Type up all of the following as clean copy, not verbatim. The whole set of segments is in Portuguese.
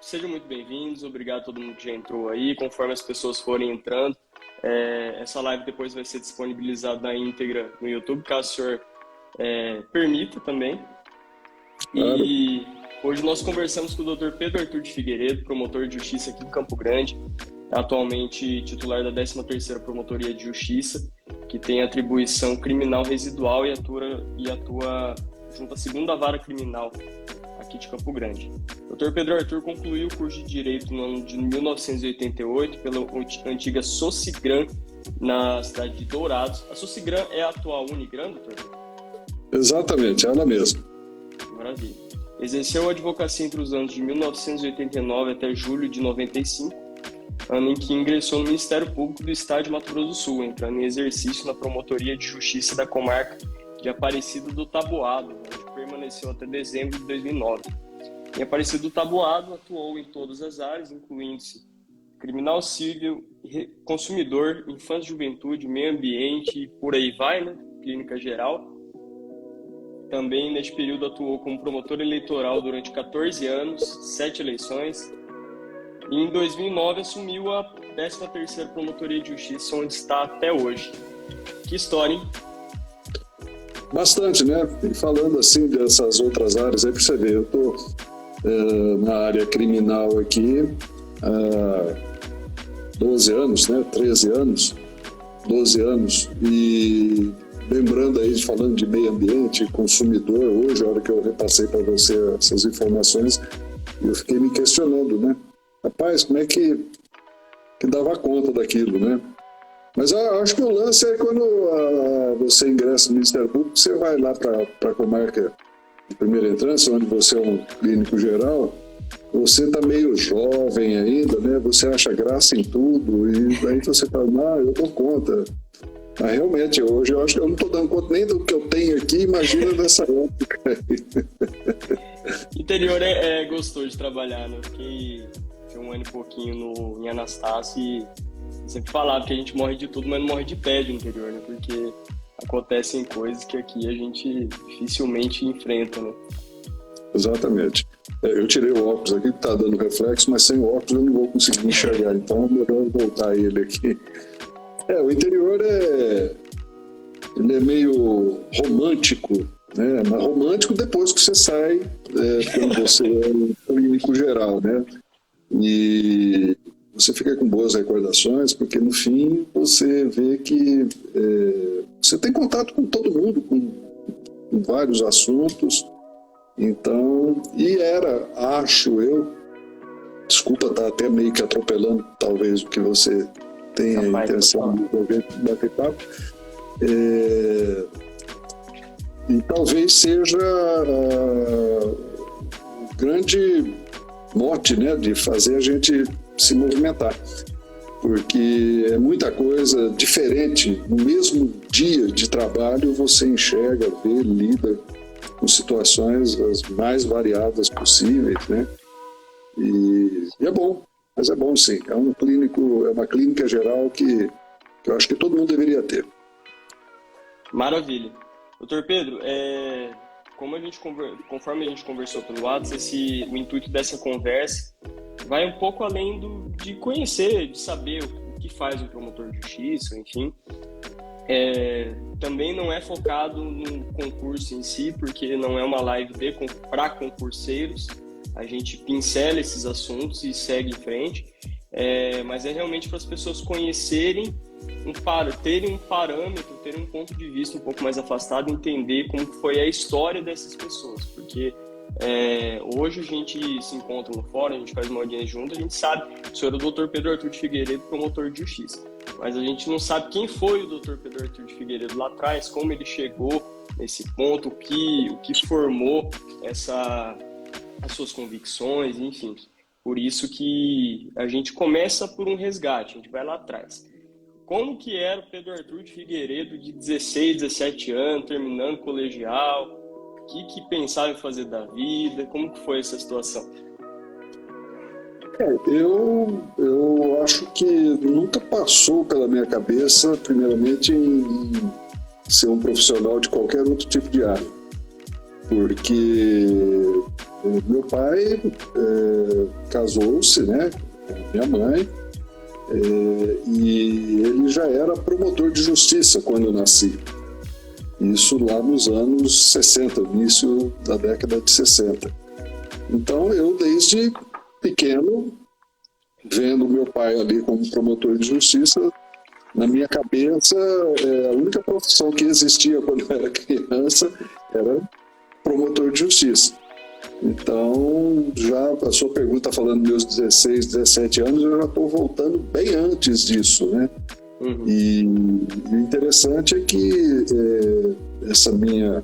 Sejam muito bem-vindos, obrigado a todo mundo que já entrou aí. Conforme as pessoas forem entrando, essa live depois vai ser disponibilizada na íntegra no YouTube, caso o senhor permita também. Claro. E hoje nós conversamos com o Dr. Pedro Arthur de Figueiredo, promotor de justiça aqui em Campo Grande, atualmente titular da 13ª Promotoria de Justiça, que tem atribuição criminal residual e atua junto à 2ª Vara Criminal aqui de Campo Grande. O Dr. Pedro Arthur concluiu o curso de Direito no ano de 1988 pela antiga Socigran, na cidade de Dourados. A Socigran é a atual Unigran, doutor? Exatamente, ela mesma. Maravilha. Exerceu a advocacia entre os anos de 1989 até julho de 95, ano em que ingressou no Ministério Público do Estado de Mato Grosso do Sul, entrando em exercício na Promotoria de Justiça da Comarca de Aparecida do Taboado, onde permaneceu até dezembro de 2009. Em Aparecida do Taboado, atuou em todas as áreas, incluindo-se criminal civil, consumidor, infância e juventude, meio ambiente e por aí vai, né? Clínica geral. Também, neste período, atuou como promotor eleitoral durante 14 anos, 7 eleições. E em 2009 assumiu a 13ª Promotoria de Justiça, onde está até hoje. Que história, hein? Bastante, né? E falando assim dessas outras áreas, aí pra você ver, eu estou na área criminal aqui há 12 anos, né? 13 anos, 12 anos, e lembrando aí, falando de meio ambiente, consumidor, hoje, a hora que eu repassei para você essas informações, eu fiquei me questionando, né? Rapaz, como é que dava conta daquilo, né? Mas eu acho que o lance é quando você ingressa no Ministério Público, você vai lá para a comarca de primeira entrância, onde você é um clínico geral, você está meio jovem ainda, né? Você acha graça em tudo, e aí você fala, eu dou conta. Mas realmente, hoje eu acho que eu não estou dando conta nem do que eu tenho aqui, imagina dessa época. Interior é gostoso de trabalhar, né? Fiquei um ano e pouquinho em Anastácio e sempre falava que a gente morre de tudo, mas não morre de tédio no interior, né? Porque acontecem coisas que aqui a gente dificilmente enfrenta, né? Exatamente. Eu tirei o óculos aqui, que está dando reflexo, mas sem o óculos eu não vou conseguir enxergar, então é melhor voltar ele aqui. O interior ele é meio romântico, né? Mas romântico depois que você sai, quando você é um clínico geral, né? E você fica com boas recordações, porque no fim você vê que você tem contato com todo mundo, com vários assuntos. Então, acho eu, desculpa estar até meio que atropelando talvez o que você tenha a intenção de bater papo, e talvez seja o grande mote, né, de fazer a gente se movimentar, porque é muita coisa diferente. No mesmo dia de trabalho você enxerga, vê, lida com situações as mais variadas possíveis, né? E é bom, mas é bom sim. É uma clínica geral que eu acho que todo mundo deveria ter. Maravilha. Doutor Pedro, conforme a gente conversou pelo WhatsApp, o intuito dessa conversa vai um pouco além de conhecer, de saber o que faz um promotor de justiça, enfim. Também não é focado no concurso em si, porque não é uma live para concurseiros. A gente pincela esses assuntos e segue em frente, mas é realmente para as pessoas conhecerem, terem um parâmetro, terem um ponto de vista um pouco mais afastado, entender como foi a história dessas pessoas, porque hoje a gente se encontra no fórum, a gente faz uma audiência junto, a gente sabe que o senhor é o Dr. Pedro Arthur de Figueiredo, promotor de justiça, mas a gente não sabe quem foi o Dr. Pedro Arthur de Figueiredo lá atrás, como ele chegou nesse ponto, o que formou as suas convicções, enfim. Por isso que a gente começa por um resgate, a gente vai lá atrás. Como que era o Pedro Arthur de Figueiredo de 16, 17 anos, terminando colegial? O que pensava em fazer da vida? Como que foi essa situação? Eu acho que nunca passou pela minha cabeça, primeiramente, em ser um profissional de qualquer outro tipo de área. Porque Meu pai casou-se, né, com minha mãe, e ele já era promotor de justiça quando eu nasci. Isso lá nos anos 60, início da década de 60. Então, eu, desde pequeno, vendo meu pai ali como promotor de justiça, na minha cabeça, a única profissão que existia quando eu era criança era promotor de justiça. Então, já a sua pergunta falando dos meus 16, 17 anos, eu já estou voltando bem antes disso, né? Uhum. E o interessante é que essa minha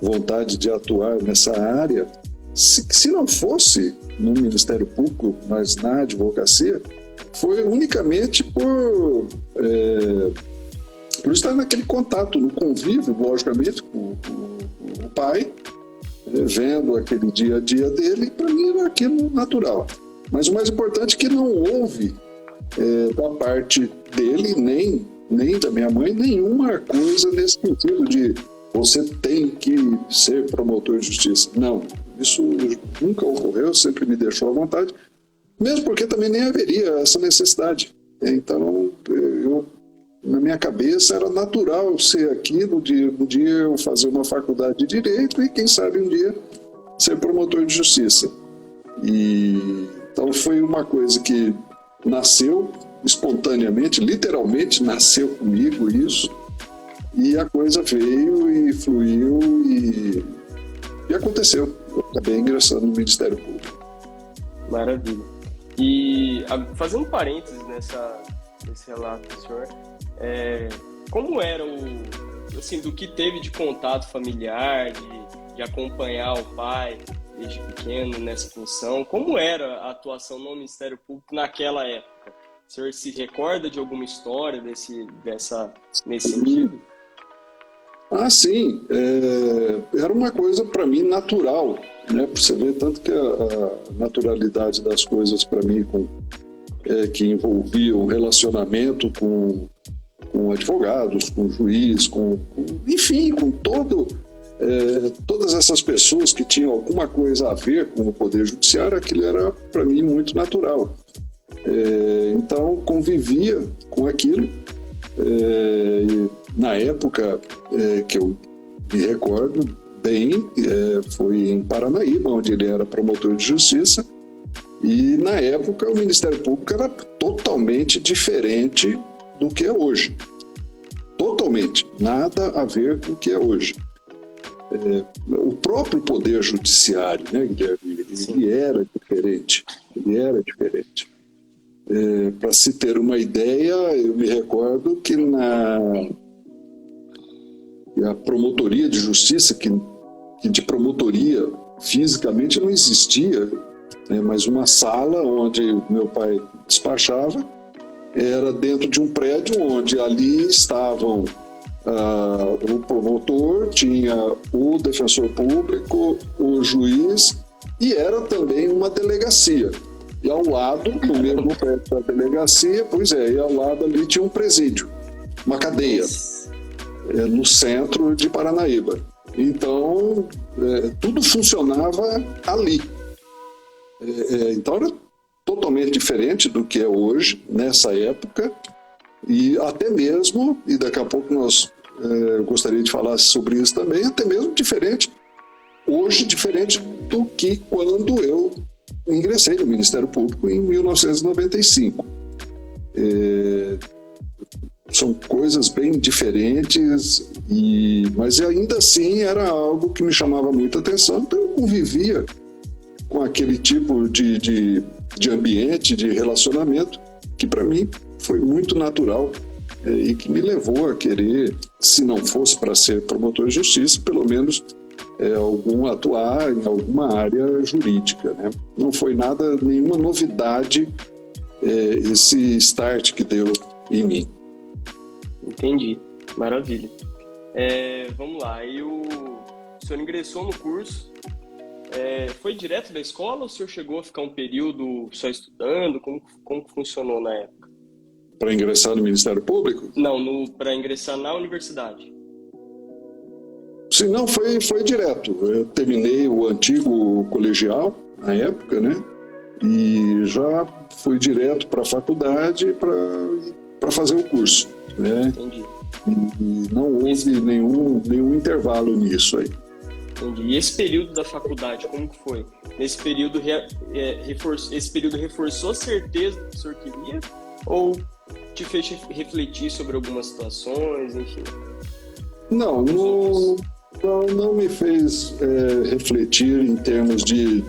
vontade de atuar nessa área, se não fosse no Ministério Público, mas na advocacia, foi unicamente por estar naquele contato, no convívio, logicamente, com o pai, vendo aquele dia a dia dele, para mim era aquilo natural. Mas o mais importante é que não houve, da parte dele, nem da minha mãe, nenhuma coisa nesse sentido de você tem que ser promotor de justiça. Não, isso nunca ocorreu, sempre me deixou à vontade, mesmo porque também nem haveria essa necessidade. Então, na minha cabeça era natural ser aqui, no dia eu fazer uma faculdade de Direito e, quem sabe, um dia ser promotor de justiça. Então foi uma coisa que nasceu espontaneamente, literalmente nasceu comigo isso, e a coisa veio e fluiu e aconteceu. Eu acabei ingressando no Ministério Público. Maravilha. E fazendo parênteses nesse relato do senhor, como era assim, do que teve de contato familiar, de acompanhar o pai desde pequeno nessa função, como era a atuação no Ministério Público naquela época? O senhor se recorda de alguma história nesse sentido? Sim. Era uma coisa para mim natural, né? Você vê tanto que a naturalidade das coisas para mim, que envolvia o relacionamento com advogados, com juiz, enfim, com todas essas pessoas que tinham alguma coisa a ver com o Poder Judiciário, aquilo era para mim muito natural. Então convivia com aquilo. Na época que eu me recordo bem, foi em Paranaíba, onde ele era promotor de justiça, e na época o Ministério Público era totalmente diferente do que é hoje. Totalmente, nada a ver com o que é hoje. O próprio Poder Judiciário, né, Guilherme, ele era diferente. Para se ter uma ideia, eu me recordo que a promotoria de justiça, que de promotoria fisicamente não existia, né, mas uma sala onde meu pai despachava, era dentro de um prédio onde ali estavam o promotor, tinha o defensor público, o juiz, e era também uma delegacia. E ao lado, no mesmo prédio da delegacia, e ao lado ali tinha um presídio, uma cadeia, no centro de Paranaíba. Então, tudo funcionava ali. Então, era totalmente diferente do que é hoje, nessa época, e até mesmo, e daqui a pouco nós gostaria de falar sobre isso também, até mesmo diferente do que quando eu ingressei no Ministério Público em 1995. São coisas bem diferentes, mas ainda assim era algo que me chamava muita atenção, então eu convivia com aquele tipo de ambiente, de relacionamento, que para mim foi muito natural e que me levou a querer, se não fosse para ser promotor de justiça, pelo menos atuar em alguma área jurídica, né? Não foi nenhuma novidade esse start que deu em mim. Entendi, maravilha. Vamos lá, aí o senhor ingressou no curso, foi direto da escola ou o senhor chegou a ficar um período só estudando? Como funcionou na época? Para ingressar no Ministério Público? Não, para ingressar na universidade. Sim, não, foi direto. Eu terminei o antigo colegial, na época, né? E já fui direto para a faculdade para fazer o curso, né? Entendi. E não houve nenhum intervalo nisso aí. Entendi. E esse período da faculdade, como que foi? Nesse período, esse período reforçou a certeza do que o senhor queria? Ou te fez refletir sobre algumas situações, enfim? Não me fez refletir em termos de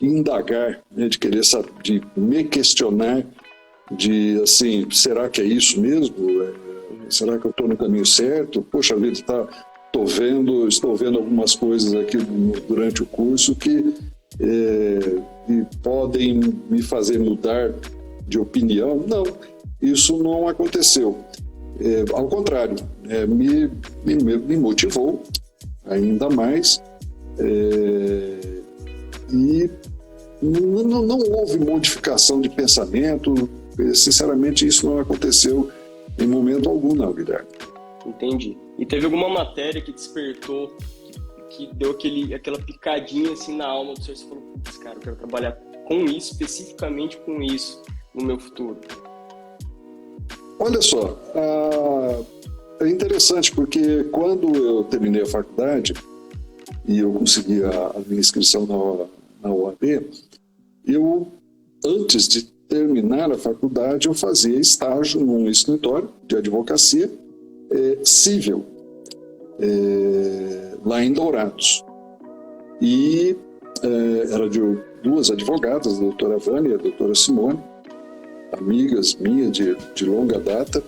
indagar, né, de querer saber, de me questionar, de assim, será que é isso mesmo? Será que eu estou no caminho certo? Poxa vida, estou vendo algumas coisas aqui durante o curso que podem me fazer mudar de opinião. Não, isso não aconteceu. Ao contrário, me motivou ainda mais, e não houve modificação de pensamento. Sinceramente, isso não aconteceu em momento algum, não, Guilherme. Entendi. E teve alguma matéria que despertou, que deu aquela picadinha assim na alma do senhor? Você falou, putz, cara, eu quero trabalhar com isso, especificamente com isso, no meu futuro. Olha só, é interessante porque quando eu terminei a faculdade e eu consegui a minha inscrição na OAB, antes de terminar a faculdade, eu fazia estágio num escritório de advocacia civil, lá em Dourados. E era de duas advogadas, a doutora Vânia e a doutora Simone, amigas minhas de longa data,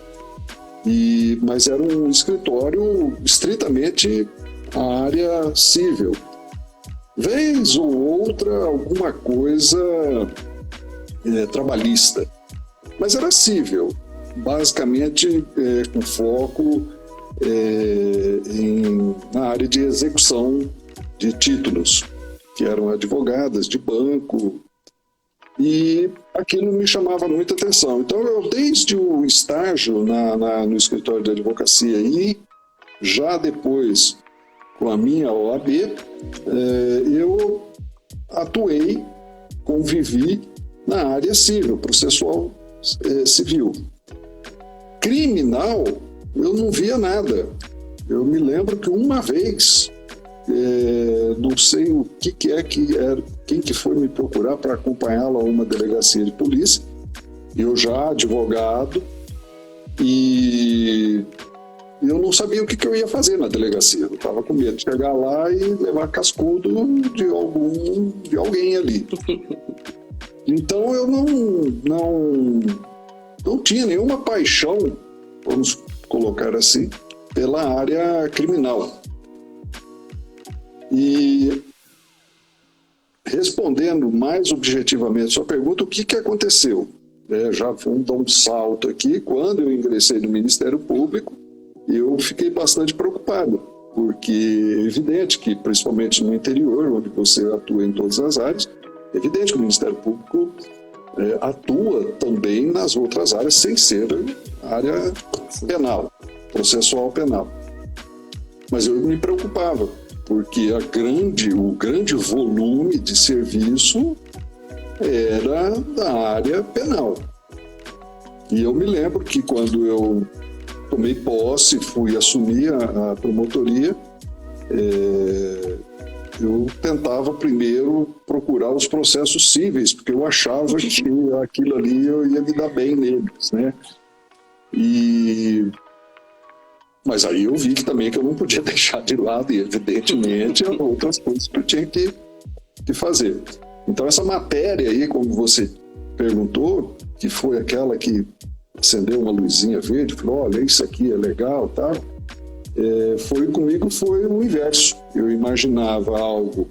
mas era um escritório estritamente a área civil. Vez ou outra, alguma coisa trabalhista, mas era civil, basicamente com foco na área de execução de títulos, que eram advogadas de banco, e aquilo me chamava muita atenção. Então, eu, desde o estágio no escritório de advocacia e já depois com a minha OAB, eu atuei, convivi na área civil, processual civil. Criminal, eu não via nada. Eu me lembro que uma vez, não sei o que era, quem que foi me procurar para acompanhá-lo a uma delegacia de polícia, eu já advogado, e eu não sabia o que eu ia fazer na delegacia. Eu estava com medo de chegar lá e levar cascudo de alguém ali. Então eu não tinha nenhuma paixão, vamos colocar assim, pela área criminal. E respondendo mais objetivamente a sua pergunta, o que aconteceu? Já vamos dar um salto aqui. Quando eu ingressei no Ministério Público, eu fiquei bastante preocupado, porque é evidente que, principalmente no interior, onde você atua em todas as áreas, é evidente que o Ministério Público atua também nas outras áreas, sem ser área penal, processual penal. Mas eu me preocupava, porque o grande volume de serviço era da área penal. E eu me lembro que quando eu tomei posse, fui assumir a promotoria, eu tentava primeiro procurar os processos cíveis, porque eu achava que aquilo ali eu ia me dar bem neles, né? Mas aí eu vi que também que eu não podia deixar de lado, e evidentemente outras coisas que eu tinha que fazer. Então essa matéria aí, como você perguntou, que foi aquela que acendeu uma luzinha verde, falou, olha, isso aqui é legal, tá? Comigo foi o inverso. Eu imaginava algo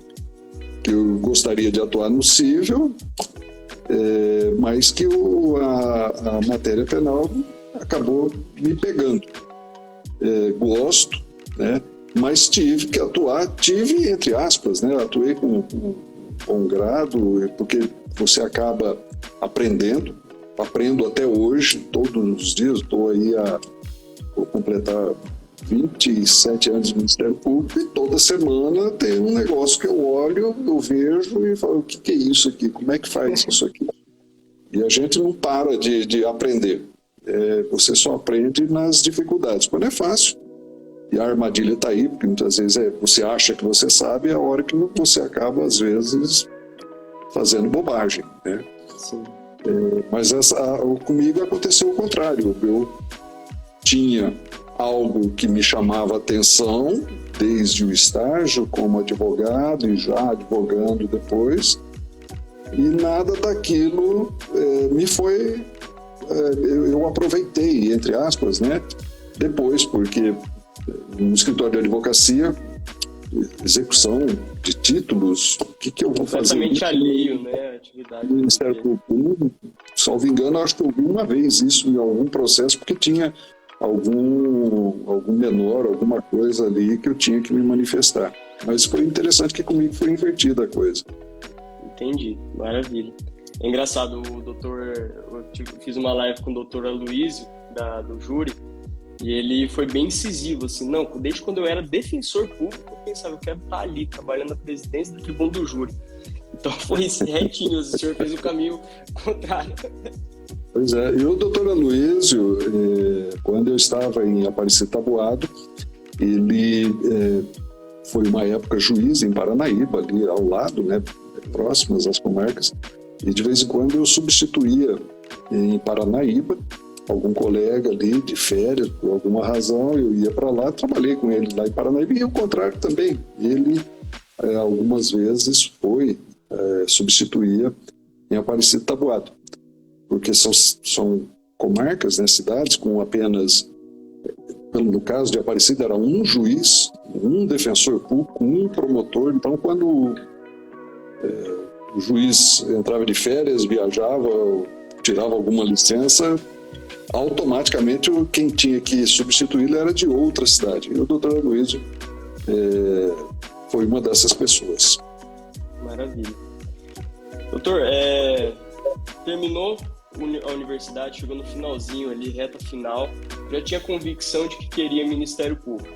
que eu gostaria de atuar no civil, mas que a matéria penal acabou me pegando. Gosto, né? Mas tive que atuar, entre aspas, né? Atuei com bom grado, porque você acaba aprendo até hoje, todos os dias. Estou aí vou completar 27 anos no Ministério Público e toda semana tem um negócio que eu olho, eu vejo e falo, o que é isso aqui? Como é que faz isso aqui? E a gente não para de aprender. Você só aprende nas dificuldades. Quando é fácil, e a armadilha está aí, porque muitas vezes você acha que você sabe, é a hora que você acaba, às vezes, fazendo bobagem, né? Sim. Mas comigo aconteceu o contrário. Eu tinha algo que me chamava atenção desde o estágio como advogado e já advogando depois, e nada daquilo me foi... eu aproveitei, entre aspas, né? Depois, porque no escritório de advocacia, execução de títulos, o que eu vou fazer? Completamente alheio, né? Atividade do Ministério Público, salvo engano, acho que eu vi uma vez isso em algum processo, porque tinha algum menor, alguma coisa ali que eu tinha que me manifestar. Mas foi interessante que comigo foi invertida a coisa. Entendi, maravilha. É engraçado, eu fiz uma live com o doutor Aloysio, do júri, e ele foi bem incisivo, assim, não, desde quando eu era defensor público, eu pensava, eu quero estar ali, trabalhando na presidência do tribunal do júri. Então foi retinho, o senhor fez o caminho contrário. Pois é, e o doutor Aloysio, quando eu estava em Aparecida Taboado, ele foi uma época juiz em Paranaíba, ali ao lado, né, próximas às comarcas, e de vez em quando eu substituía em Paranaíba algum colega ali de férias, por alguma razão, eu ia para lá, trabalhei com ele lá em Paranaíba, e o contrário também. Ele, algumas vezes, substituía em Aparecida Taboado, porque são comarcas, né, cidades com apenas, no caso de Aparecida, era um juiz, um defensor público, um promotor. Então, quando o juiz entrava de férias, viajava, tirava alguma licença, automaticamente quem tinha que substituí-lo era de outra cidade. E o doutor Aloysio foi uma dessas pessoas. Maravilha. Doutor, terminou a universidade, chegou no finalzinho ali, reta final, já tinha convicção de que queria Ministério Público,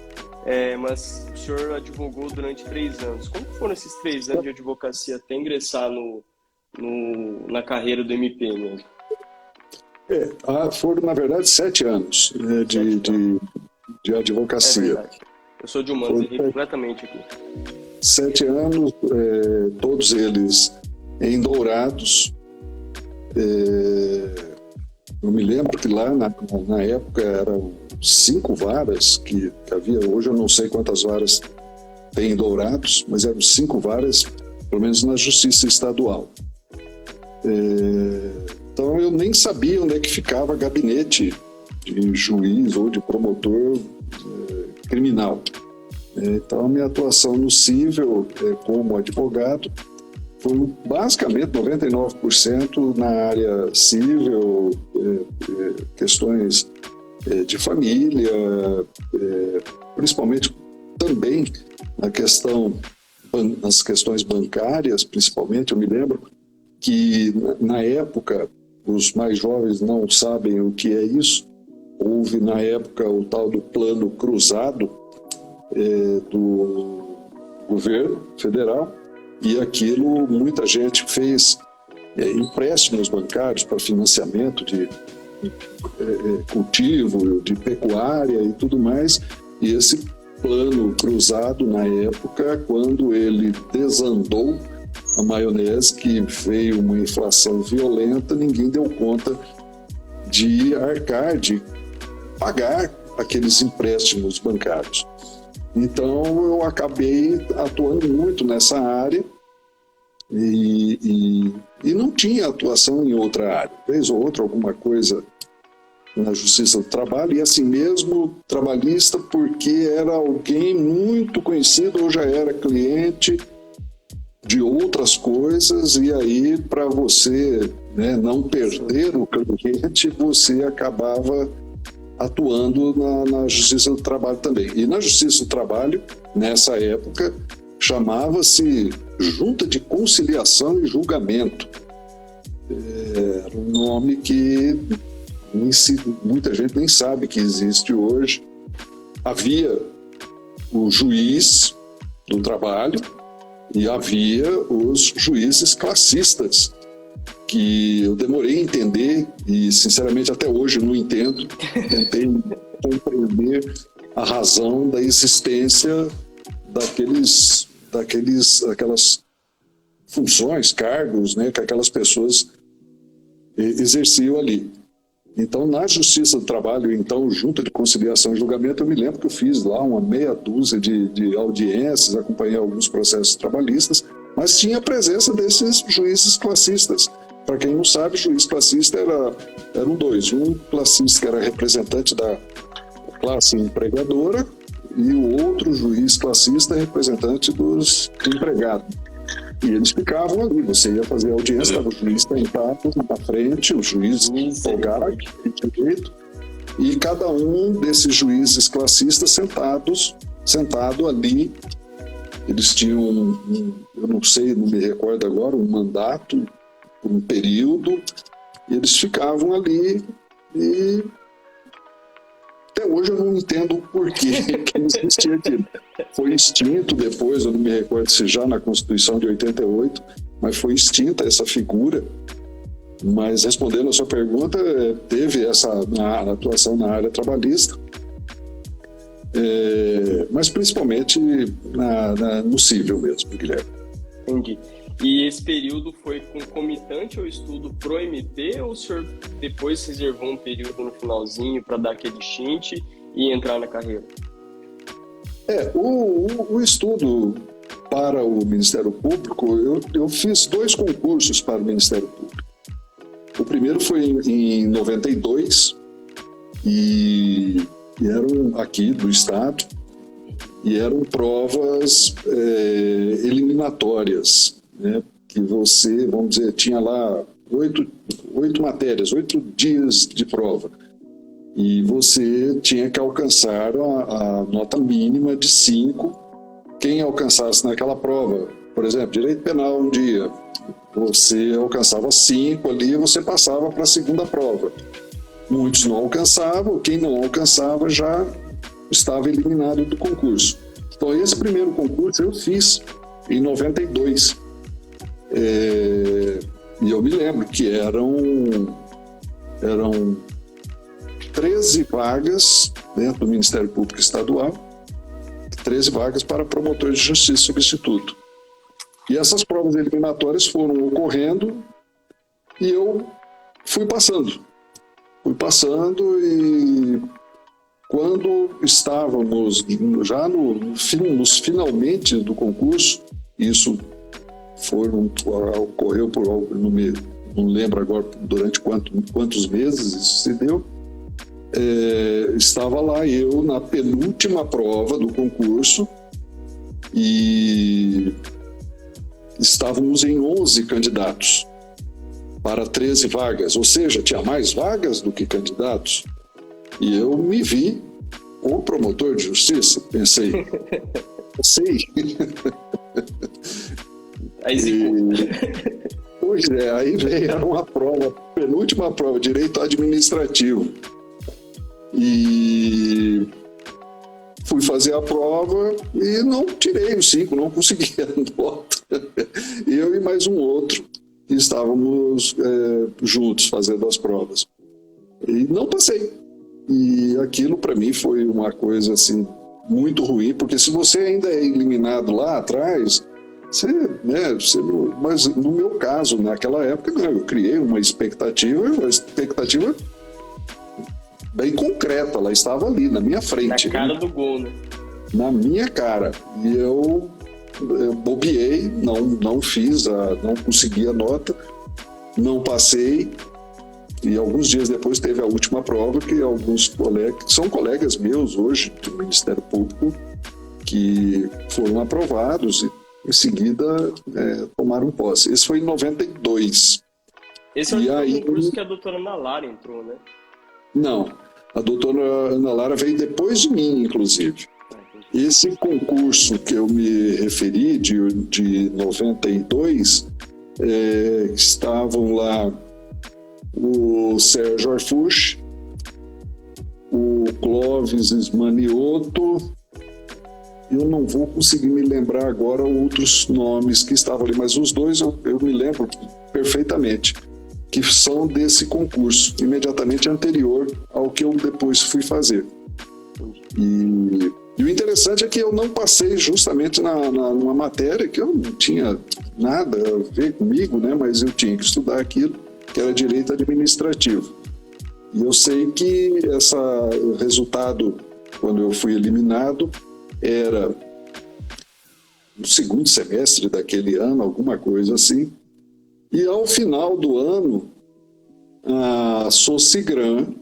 mas o senhor advogou durante 3 anos. Como foram esses 3 anos de advocacia até ingressar na carreira do MP mesmo? Foram, na verdade, 7 anos de advocacia. É verdade. Eu sou de humanos, errei completamente aqui. 7 anos, todos eles em Dourados. Eu me lembro que lá na época eram 5 varas que havia. Hoje eu não sei quantas varas tem em Dourados, mas eram 5 varas, pelo menos na Justiça Estadual. Então eu nem sabia onde é que ficava gabinete de juiz ou de promotor criminal. Então a minha atuação no cível como advogado foi basicamente 99% na área cível, questões de família, principalmente também nas questões bancárias, principalmente. Eu me lembro que na época, os mais jovens não sabem o que é isso, houve na época o tal do plano cruzado do governo federal, e aquilo muita gente fez empréstimos bancários para financiamento de cultivo, de pecuária e tudo mais, e esse plano cruzado na época, quando ele desandou a maionese, que veio uma inflação violenta, ninguém deu conta de arcar, de pagar aqueles empréstimos bancários. Então eu acabei atuando muito nessa área e não tinha atuação em outra área, vez ou outra alguma coisa na Justiça do Trabalho, e assim mesmo trabalhista, porque era alguém muito conhecido ou já era cliente de outras coisas, e aí para você, né, não perder o cliente, você acabava atuando na Justiça do Trabalho também. E na Justiça do Trabalho, nessa época, chamava-se Junta de Conciliação e Julgamento. Era um nome que muita gente nem sabe que existe hoje. havia o juiz do trabalho e havia os juízes classistas, que eu demorei a entender e, sinceramente, até hoje não entendo. Tentei compreender a razão da existência daquelas funções, cargos, né, que aquelas pessoas exerciam ali. Então, na Justiça do Trabalho, então, Junta de Conciliação e Julgamento, eu me lembro que eu fiz lá uma meia dúzia de audiências, acompanhei alguns processos trabalhistas, mas tinha a presença desses juízes classistas. Para quem não sabe, juiz classista eram dois. Um classista que era representante da classe empregadora e o outro juiz classista representante dos empregados. E eles ficavam ali, você ia fazer a audiência, estava o juiz sentado na frente, o juiz folgado, e cada um desses juízes classistas sentado ali. Eles tinham, eu não sei, não me recordo agora, um mandato, um período, e eles ficavam ali e até hoje eu não entendo o porquê que existia aquilo. Foi extinto depois, eu não me recordo se já na Constituição de 88, mas foi extinta essa figura. Mas respondendo a sua pergunta, teve essa atuação na área trabalhista, mas principalmente no civil mesmo, Guilherme. Entendi. E esse período foi concomitante ao estudo pro MP ou o senhor depois reservou um período no finalzinho para dar aquele stint e entrar na carreira? O estudo para o Ministério Público, eu fiz 2 concursos para o Ministério Público. O primeiro foi em 92 e eram aqui do Estado e eram provas eliminatórias, né? Que você, vamos dizer, tinha lá 8 matérias, 8 dias de prova. E você tinha que alcançar a nota mínima de 5. Quem alcançasse naquela prova, por exemplo, direito penal um dia, você alcançava 5 ali, você passava para a segunda prova. Muitos não alcançavam, quem não alcançava já estava eliminado do concurso. Então, esse primeiro concurso eu fiz em 92. E eu me lembro que eram 13 vagas dentro do Ministério Público Estadual, 13 vagas para promotor de justiça substituto. E essas provas eliminatórias foram ocorrendo e eu fui passando. E quando estávamos já nos finalmente do concurso, isso ocorreu não lembro agora durante quantos meses isso se deu, estava lá eu na penúltima prova do concurso e estávamos em 11 candidatos para 13 vagas, ou seja, tinha mais vagas do que candidatos. E eu me vi o promotor de justiça, pensei. Pois é, aí veio uma prova, penúltima prova, direito administrativo. E fui fazer a prova e não tirei os 5, não consegui a nota. Eu e mais um outro que estávamos juntos fazendo as provas. E não passei. E aquilo para mim foi uma coisa assim muito ruim, porque se você ainda é eliminado lá atrás, mas no meu caso, naquela época, eu criei uma expectativa bem concreta, ela estava ali, na minha frente. Na cara do gol, né? Na minha cara. E eu bobeei, não fiz, não consegui a nota, não passei. E alguns dias depois teve a última prova que alguns colegas, que são colegas meus hoje do Ministério Público, que foram aprovados e em seguida tomaram posse. Esse foi em 92. Esse é o concurso que a doutora Ana Lara entrou, né? Não, a doutora Ana Lara veio depois de mim, inclusive. Esse concurso que eu me referi, de 92, estavam lá o Sérgio Arfuch, o o Clóvis Ismanioto. Eu não vou conseguir me lembrar agora outros nomes que estavam ali, mas os dois eu me lembro perfeitamente, que são desse concurso, imediatamente anterior ao que eu depois fui fazer. E o interessante é que eu não passei justamente numa matéria que eu não tinha nada a ver comigo, né? Mas eu tinha que estudar aquilo, que era direito administrativo. E eu sei que o resultado, quando eu fui eliminado, era no segundo semestre daquele ano, alguma coisa assim. E ao final do ano, a Socigram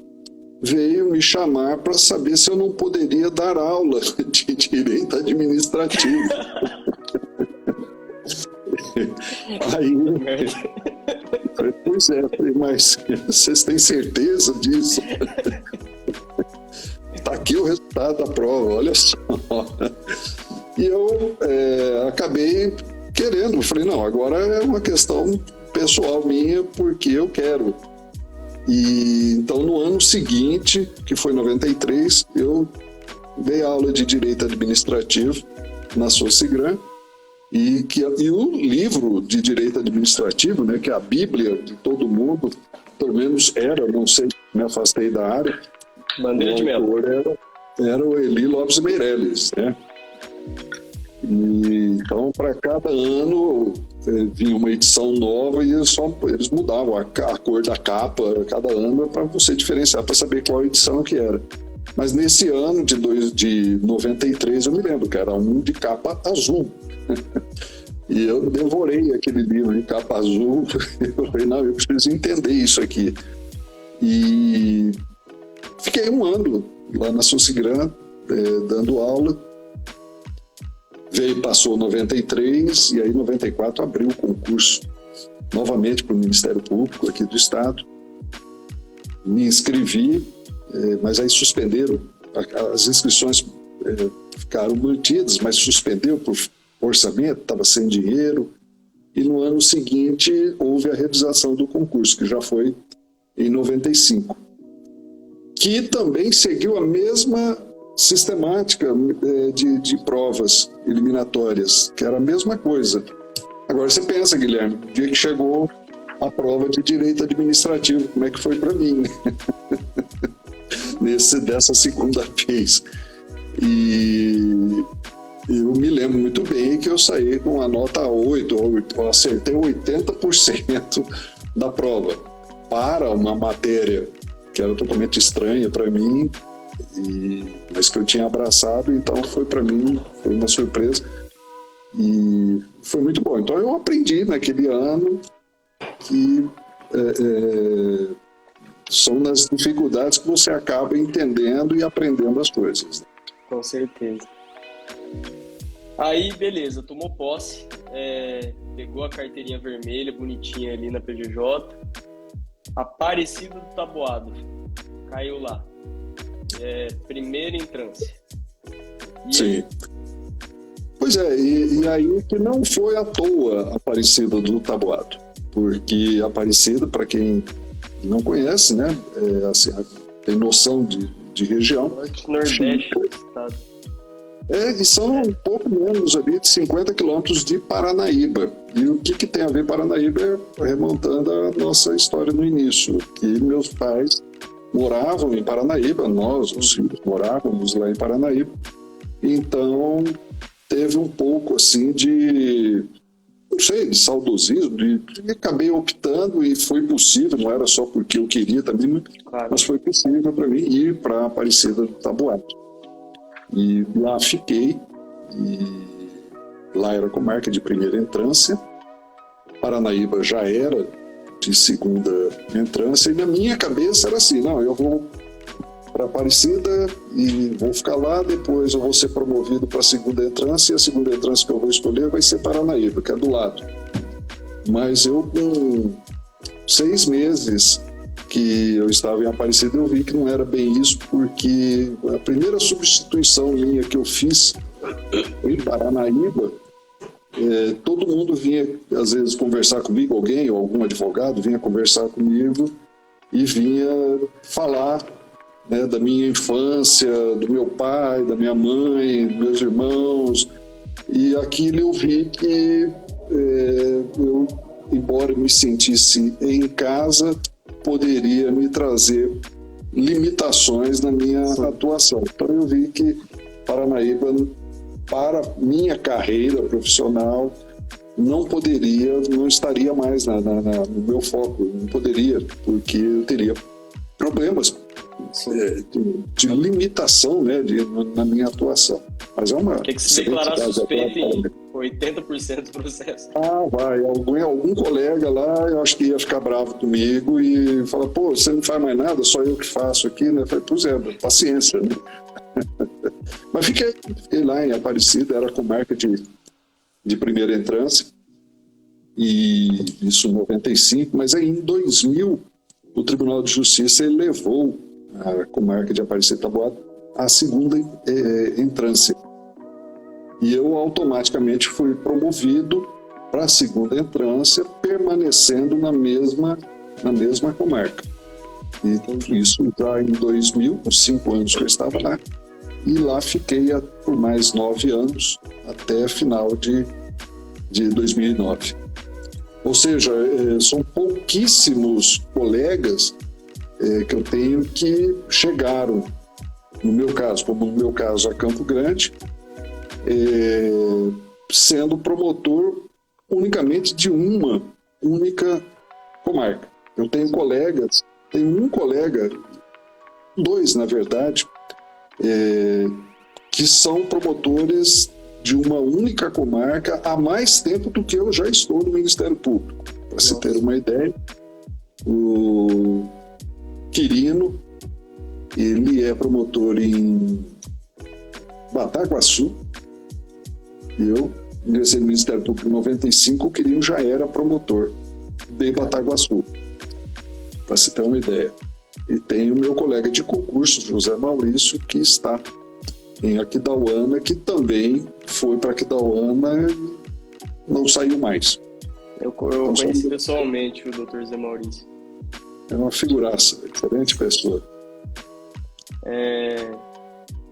veio me chamar para saber se eu não poderia dar aula de direito administrativo. Aí, pois é, mas vocês têm certeza disso? Está aqui o resultado da prova, olha só. E eu acabei querendo, falei, não, agora é uma questão pessoal minha, porque eu quero. E então no ano seguinte, que foi 93, eu dei aula de direito administrativo na Socigram, e o livro de direito administrativo, né, que é a Bíblia de todo mundo, pelo menos era, não sei, me afastei da área. Bandeira de Melo. Era o Eli Lopes Meirelles, né? E, então, para cada ano vinha uma edição nova e eles mudavam a cor da capa cada ano para você diferenciar, para saber qual edição que era. Mas nesse ano de 93, eu me lembro que era um de capa azul. E eu devorei aquele livro de capa azul. Eu falei, não, eu preciso entender isso aqui. E fiquei um ano lá na Socigram, dando aula. Passou 93 e aí 94 abriu o concurso novamente para o Ministério Público aqui do Estado. Me inscrevi, mas aí suspenderam. As inscrições ficaram mantidas, mas suspendeu por orçamento, estava sem dinheiro. E no ano seguinte houve a realização do concurso, que já foi em 95. Que também seguiu a mesma sistemática de provas eliminatórias, que era a mesma coisa. Agora você pensa, Guilherme, o dia que chegou a prova de direito administrativo, como é que foi para mim, dessa segunda vez. E eu me lembro muito bem que eu saí com a nota 8, eu acertei 80% da prova, para uma matéria que era totalmente estranha para mim, mas que eu tinha abraçado, então para mim foi uma surpresa e foi muito bom. Então eu aprendi naquele ano que são nas dificuldades que você acaba entendendo e aprendendo as coisas. Com certeza. Aí, beleza, tomou posse, pegou a carteirinha vermelha, bonitinha ali na PGJ, Aparecida do Taboado, caiu lá. Primeira entrância. Sim. Aí? Pois é, e aí que não foi à toa Aparecida do Taboado, porque Aparecida, para quem não conhece, né, assim, tem noção de região. Norte-Nordeste do estado. E são um pouco menos ali de 50 quilômetros de Paranaíba. E o que tem a ver Paranaíba remontando a nossa história no início, que meus pais moravam em Paranaíba, nós, os filhos, morávamos lá em Paranaíba. Então, teve um pouco, assim, de saudosismo, acabei optando e foi possível, não era só porque eu queria também, claro, mas foi possível para mim ir para Aparecida do Taboado. E lá fiquei, e lá era comarca de primeira entrância, Paranaíba já era de segunda entrância, e na minha cabeça era assim, não, eu vou para Aparecida e vou ficar lá, depois eu vou ser promovido para a segunda entrância, e a segunda entrância que eu vou escolher vai ser Paranaíba, que é do lado. Mas eu, com 6 meses que eu estava em Aparecida, eu vi que não era bem isso, porque a primeira substituição minha que eu fiz em Paranaíba, todo mundo vinha, às vezes, conversar comigo, alguém ou algum advogado vinha conversar comigo e vinha falar né, da minha infância, do meu pai, da minha mãe, dos meus irmãos. E aquilo eu vi que eu, embora me sentisse em casa, poderia me trazer limitações na minha atuação. Então eu vi que Paranaíba, para minha carreira profissional, não estaria mais no meu foco, não poderia, porque eu teria problemas de limitação, né, na minha atuação. Mas é uma... Tem que se declarar suspeito em 80% do processo. Vai. Algum colega lá, eu acho que ia ficar bravo comigo e falar, pô, você não faz mais nada, só eu que faço aqui, né? Eu falei, pois é, paciência, né? Mas fiquei lá em Aparecida, era comarca de primeira entrância, e isso em 95, mas aí em 2000, o Tribunal de Justiça elevou a comarca de Aparecida e Taboada à segunda entrância. E eu automaticamente fui promovido para a segunda entrância, permanecendo na mesma comarca. E isso já em 2000, por 5 anos que eu estava lá, e lá fiquei por mais 9 anos, até final de 2009. Ou seja, são pouquíssimos colegas que eu tenho que chegaram, no meu caso, a Campo Grande, sendo promotor unicamente de uma única comarca. Eu tenho colegas, tenho um colega, 2 na verdade, que são promotores de uma única comarca há mais tempo do que eu já estou no Ministério Público. Para se ter uma ideia, o Quirino, ele é promotor em Bataguaçu. Eu ingressei no Ministério Público em 95, o Quirino já era promotor de Bataguaçu, para se ter uma ideia. E tem o meu colega de concurso, José Maurício, que está em Aquidauana, que também foi para Aquidauana e não saiu mais. Eu conheci pessoalmente o Dr. José Maurício. É uma figuraça, excelente pessoa.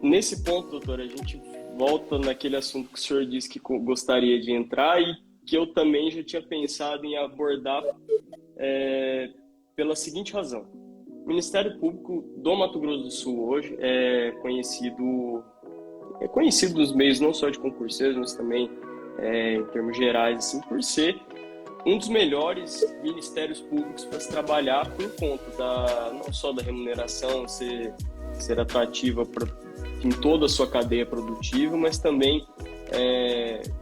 Nesse ponto, doutor, a gente volta naquele assunto que o senhor disse que gostaria de entrar e que eu também já tinha pensado em abordar pela seguinte razão. O Ministério Público do Mato Grosso do Sul hoje é conhecido nos meios não só de concurseiros, mas também em termos gerais, assim, por ser um dos melhores ministérios públicos para se trabalhar por conta não só da remuneração ser atrativa em toda a sua cadeia produtiva, mas também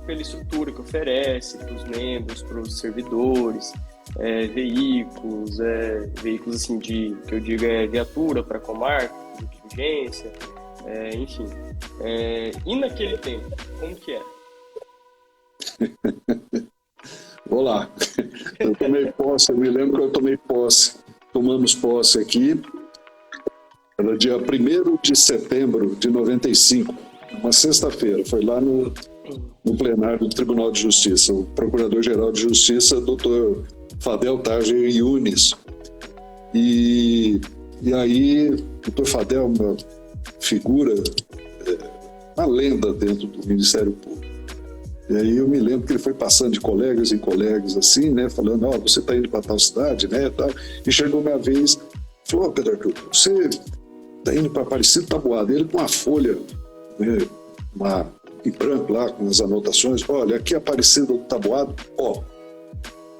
pela estrutura que oferece para os membros, para os servidores, veículos assim que eu digo viatura para comarca, de diligência, enfim. E naquele tempo, como que era? Vou lá. Eu me lembro que eu tomei posse. Tomamos posse aqui. Era dia 1º de setembro de 95, uma sexta-feira. Foi lá no plenário do Tribunal de Justiça. O Procurador-Geral de Justiça, Dr. Fadel Targer Yunis. E aí, o Dr. Fadel é uma figura, uma lenda dentro do Ministério Público. E aí eu me lembro que ele foi passando de colegas em colegas, assim, né, falando, você está indo para tal cidade, né, tal. E chegou minha vez, falou, Pedro Arthur, você está indo para Aparecida e Taboada. Ele com uma folha, né, em branco lá, com as anotações, olha, aqui é Aparecida do Taboado,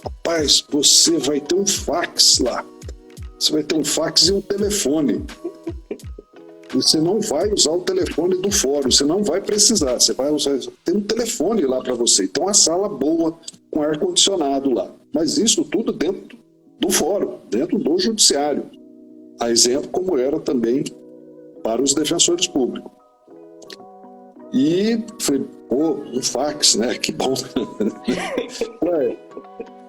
rapaz, você vai ter um fax lá. Você vai ter um fax e um telefone. Você não vai usar o telefone do fórum, você não vai precisar, você vai usar, tem um telefone lá para você, então uma sala boa, com ar-condicionado lá, mas isso tudo dentro do fórum, dentro do judiciário, a exemplo como era também para os defensores públicos. E falei, um fax, né, que bom.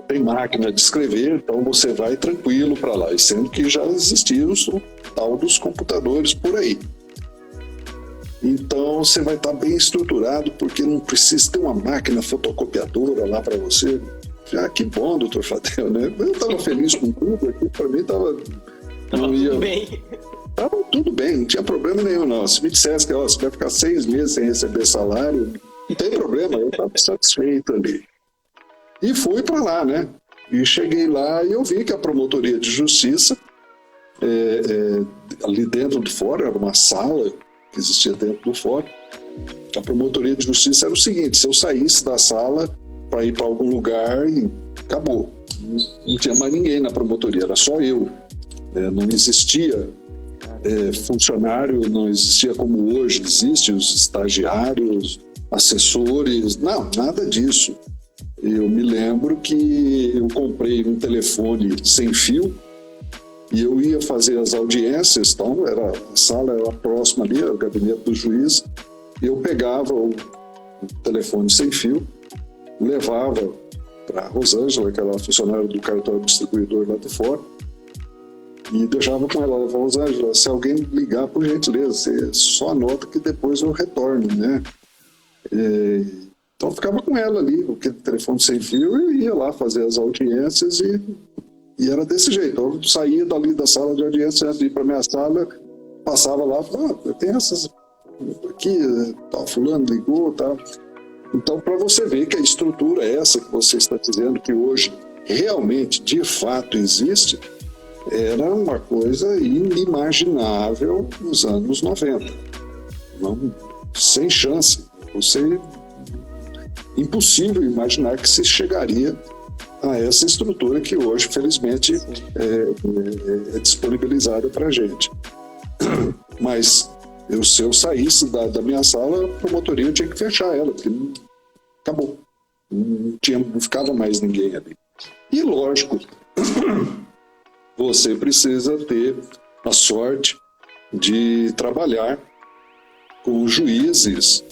Tem máquina de escrever, então você vai tranquilo para lá, e sendo que já existiam o tal dos computadores por aí. Então você vai estar bem estruturado, porque não precisa ter uma máquina fotocopiadora lá para você. Que bom, doutor Fadel, né? Eu estava feliz com tudo aqui, para mim estava tudo bem. Então, tudo bem, não tinha problema nenhum, não. Se me dissesse que você vai ficar 6 meses sem receber salário, não tem problema, eu estava satisfeito ali. E fui para lá, né? E cheguei lá e eu vi que a promotoria de justiça, ali dentro do fórum, era uma sala que existia dentro do fórum, a promotoria de justiça era o seguinte: se eu saísse da sala para ir para algum lugar, e acabou. Não tinha mais ninguém na promotoria, era só eu. Não existia funcionário, não existia como hoje existem os estagiários, assessores, não, nada disso. Eu me lembro que eu comprei um telefone sem fio e eu ia fazer as audiências, então a sala era próxima ali, o gabinete do juiz, e eu pegava o telefone sem fio, levava para a Rosângela, que era a funcionária do cartório distribuidor lá de fora, e deixava com ela: Rosângela, se alguém ligar, por gentileza, você só anota que depois eu retorno, né? Então eu ficava com ela ali, aquele telefone sem fio, eu ia lá fazer as audiências e era desse jeito. Eu saía dali da sala de audiência, ia para minha sala, passava lá, falava: tem essas aqui, tá, fulano ligou, tá. Então, para você ver que a estrutura é essa que você está dizendo que hoje realmente, de fato, existe, era uma coisa inimaginável nos anos 90. Não, sem chance. Impossível imaginar que se chegaria a essa estrutura que hoje, felizmente, é disponibilizada para a gente. Mas se eu saísse da minha sala, a promotoria tinha que fechar ela, porque acabou. Não ficava mais ninguém ali. E, lógico, você precisa ter a sorte de trabalhar com juízes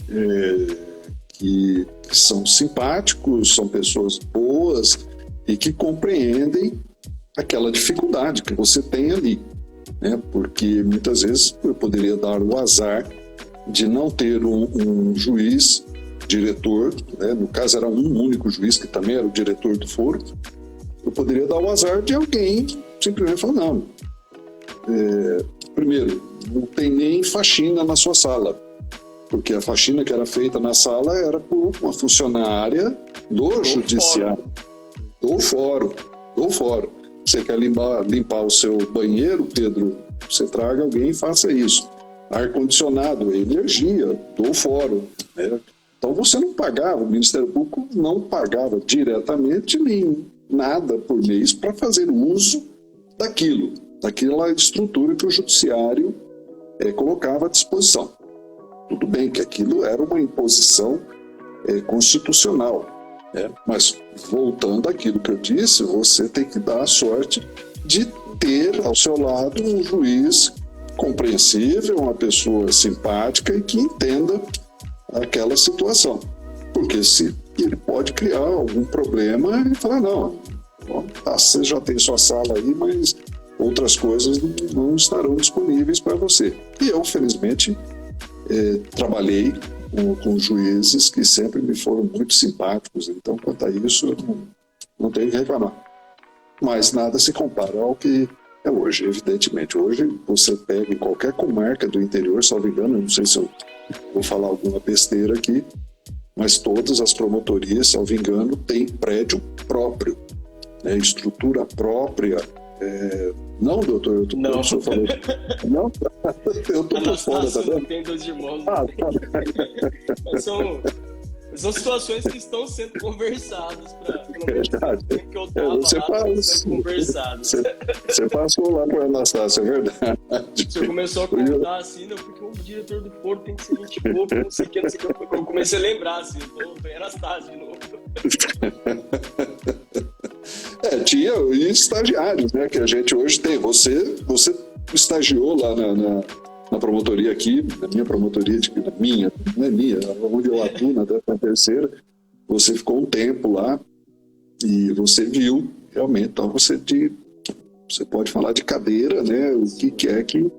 que são simpáticos, são pessoas boas e que compreendem aquela dificuldade que você tem ali, né? Porque muitas vezes eu poderia dar o azar de não ter um juiz diretor, né? No caso era um único juiz que também era o diretor do foro. Eu poderia dar o azar de alguém simplesmente falar: não, primeiro, não tem nem faxina na sua sala, porque a faxina que era feita na sala era por uma funcionária do judiciário, do fórum. Você quer limpar o seu banheiro, Pedro? Você traga alguém e faça isso. Ar-condicionado, energia, do fórum, né? Então você não pagava, o Ministério Público não pagava diretamente nem nada por mês para fazer uso daquela estrutura que o judiciário colocava à disposição. Tudo bem que aquilo era uma imposição constitucional, né? Mas voltando àquilo que eu disse, você tem que dar a sorte de ter ao seu lado um juiz compreensível, uma pessoa simpática e que entenda aquela situação. Porque se ele pode criar algum problema e falar: não, você já tem sua sala aí, mas outras coisas não estarão disponíveis para você. E eu, felizmente, trabalhei com juízes que sempre me foram muito simpáticos, então quanto a isso eu não tenho que reclamar. Mas nada se compara ao que é hoje, evidentemente. Hoje você pega em qualquer comarca do interior, salvo engano, eu não sei se eu vou falar alguma besteira aqui, mas todas as promotorias, salvo engano, têm prédio próprio, né, estrutura própria. Não, doutor, eu tô não. Não, eu tô por fora, tá vendo? Tem 2 irmãos. Mas são situações que estão sendo conversadas verdade. Que eu tava sendo conversadas. Você passou lá para a Anastácia, é verdade. O senhor começou a contar assim, não, porque o diretor do foro tem que ser gente boa, não sei o que. Eu comecei a lembrar assim, foi Anastácia de novo. Tinha estagiários, né, que a gente hoje tem. Você estagiou lá na promotoria aqui, na minha promotoria, não é minha, onde eu atuo, na 13ª, você ficou um tempo lá e você viu, realmente, então você pode falar de cadeira, né, o que é que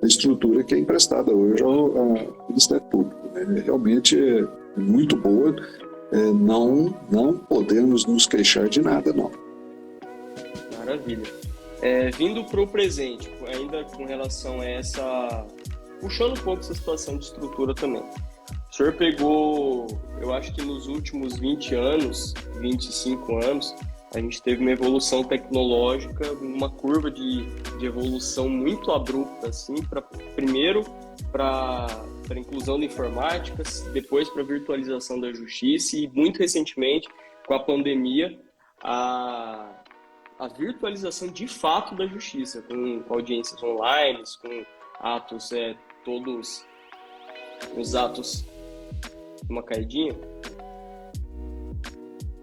a estrutura que é emprestada hoje ao Ministério Público, né, realmente é muito boa, não podemos nos queixar de nada, não. Maravilha. Vindo para o presente, ainda com relação a essa... Puxando um pouco essa situação de estrutura também. O senhor pegou, eu acho que nos últimos 20 anos, 25 anos, a gente teve uma evolução tecnológica, uma curva de evolução muito abrupta, assim, primeiro para a inclusão da informática, depois para a virtualização da justiça e, muito recentemente, com a pandemia, a virtualização de fato da justiça, com audiências online, com atos, todos os atos... Uma caidinha?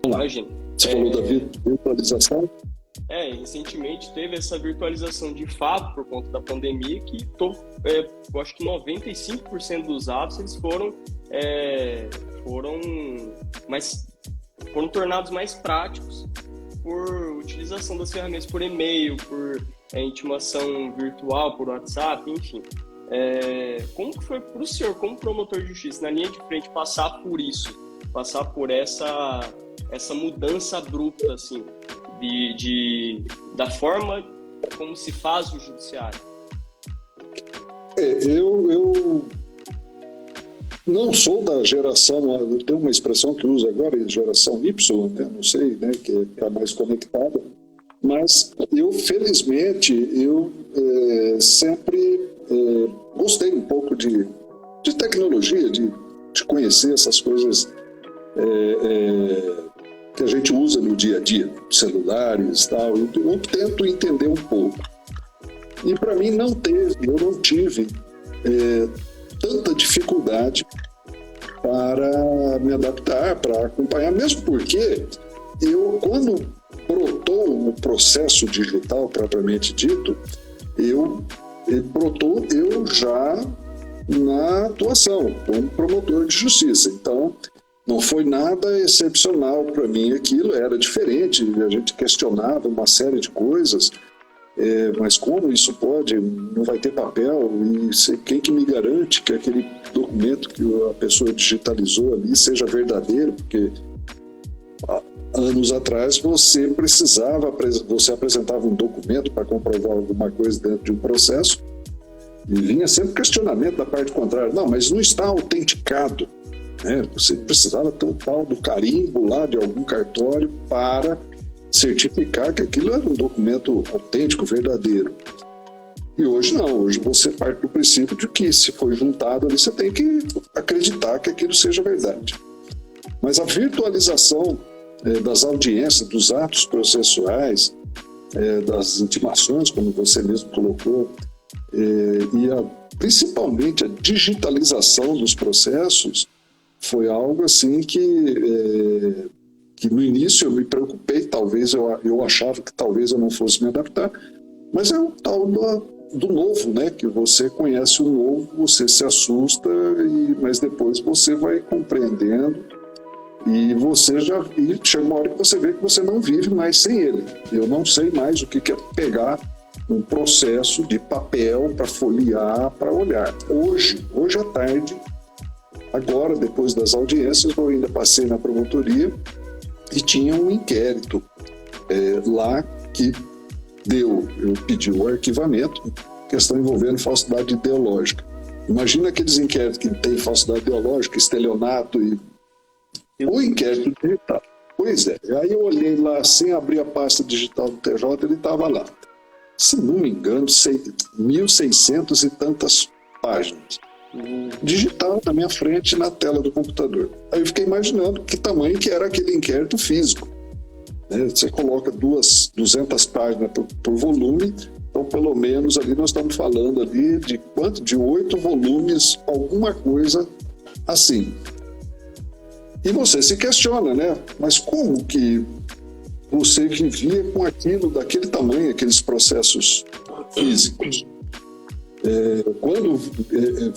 Imagina. Você falou da virtualização? Recentemente teve essa virtualização de fato por conta da pandemia, que eu acho que 95% dos atos eles foram tornados mais práticos por utilização das ferramentas por e-mail, por intimação virtual, por WhatsApp, enfim. Como que foi para o senhor, como promotor de justiça, na linha de frente, passar por isso, passar por essa mudança abrupta, assim, da forma como se faz o judiciário? Eu não sou da geração, tem uma expressão que usa agora, geração Y, né? Não sei, né, que está mais conectada, mas eu, felizmente, sempre gostei um pouco de tecnologia, de conhecer essas coisas que a gente usa no dia a dia, celulares e tal. Eu tento entender um pouco. E para mim eu não tive tanta dificuldade para me adaptar, para acompanhar, mesmo porque quando brotou o processo digital propriamente dito, ele brotou eu já na atuação como promotor de justiça. Então, não foi nada excepcional para mim aquilo, era diferente, a gente questionava uma série de coisas, mas como isso pode, não vai ter papel, e quem que me garante que aquele documento que a pessoa digitalizou ali seja verdadeiro, porque anos atrás você apresentava um documento para comprovar alguma coisa dentro de um processo e vinha sempre questionamento da parte contrária. Não, mas não está autenticado, né? Você precisava ter um tal do carimbo lá de algum cartório para certificar que aquilo era um documento autêntico, verdadeiro. E hoje não, hoje você parte do princípio de que se foi juntado ali, você tem que acreditar que aquilo seja verdade. Mas a virtualização das audiências, dos atos processuais, das intimações, como você mesmo colocou, e principalmente a digitalização dos processos, foi algo assim que no início eu me preocupei, talvez eu achava que talvez eu não fosse me adaptar, mas é o tal do novo, né? Que você conhece o novo, você se assusta, mas depois você vai compreendendo e chega uma hora que você vê que você não vive mais sem ele. Eu não sei mais o que é pegar um processo de papel para folhear, para olhar. Hoje à tarde, agora, depois das audiências, eu ainda passei na promotoria e tinha um inquérito lá que eu pedi o arquivamento, questão envolvendo falsidade ideológica. Imagina aqueles inquéritos que tem falsidade ideológica, estelionato e o inquérito digital. Pois é, aí eu olhei lá, sem abrir a pasta digital do TJ, ele estava lá. Se não me engano, 1.600 e tantas páginas. Digital na minha frente, na tela do computador. Aí eu fiquei imaginando que tamanho que era aquele inquérito físico. Você coloca 200 páginas por volume, então pelo menos ali nós estamos falando ali de quanto? De 8 volumes, alguma coisa assim. E você se questiona, né? Mas como que você vivia com aquilo daquele tamanho, aqueles processos físicos? Quando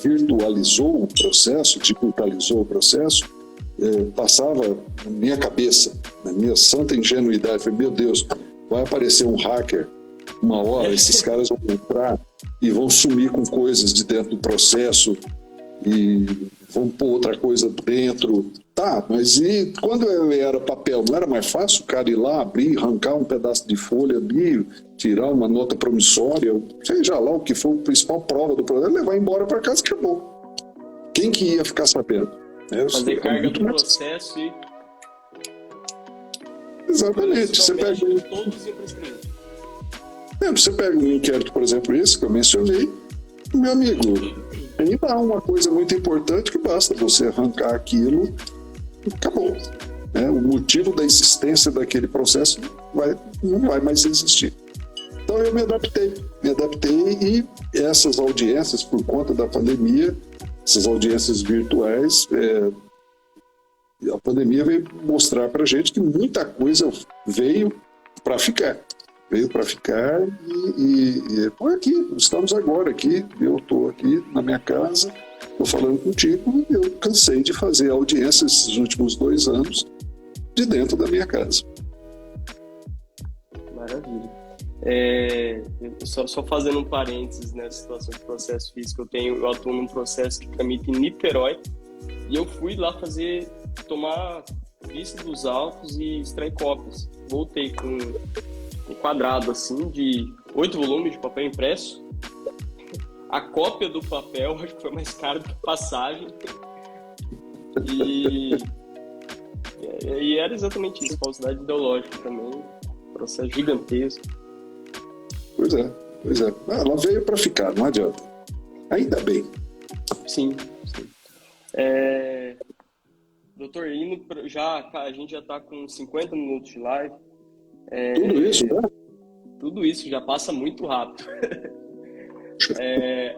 virtualizou o processo, digitalizou o processo, passava na minha cabeça, na minha santa ingenuidade, falei, meu Deus, vai aparecer um hacker uma hora, esses caras vão entrar e vão sumir com coisas de dentro do processo, e vamos pôr outra coisa dentro. Tá, mas e quando era papel, não era mais fácil o cara ir lá, abrir, arrancar um pedaço de folha ali, tirar uma nota promissória, seja lá o que for, a principal prova do projeto, levar embora para casa e acabou. Quem que ia ficar sabendo? Fazer carga do processo e... Exatamente. Você pega... Todos iam para escrever. Você pega um inquérito, por exemplo, esse que eu mencionei, meu amigo, aí dá uma coisa muito importante que basta você arrancar aquilo e acabou. O motivo da existência daquele processo não vai mais existir. Então eu me adaptei e essas audiências, por conta da pandemia, essas audiências virtuais, a pandemia veio mostrar para a gente que muita coisa veio para ficar. Veio para ficar e foi aqui, estamos agora aqui, eu estou aqui na minha casa, estou falando contigo e eu cansei de fazer audiências esses últimos 2 anos de dentro da minha casa. Maravilha. Só fazendo um parênteses nessa situação de processo físico, eu atuo num processo que tramita em Niterói e eu fui lá tomar vista dos autos e extrair cópias. Voltei com um quadrado assim de 8 volumes de papel impresso. A cópia do papel acho que foi mais caro que a passagem. E era exatamente isso, falsidade ideológica também, processo gigantesco. Pois é. Ela veio para ficar, não adianta. Ainda bem. Sim. Doutor, a gente já está com 50 minutos de live. Tudo isso, né? Tudo isso já passa muito rápido.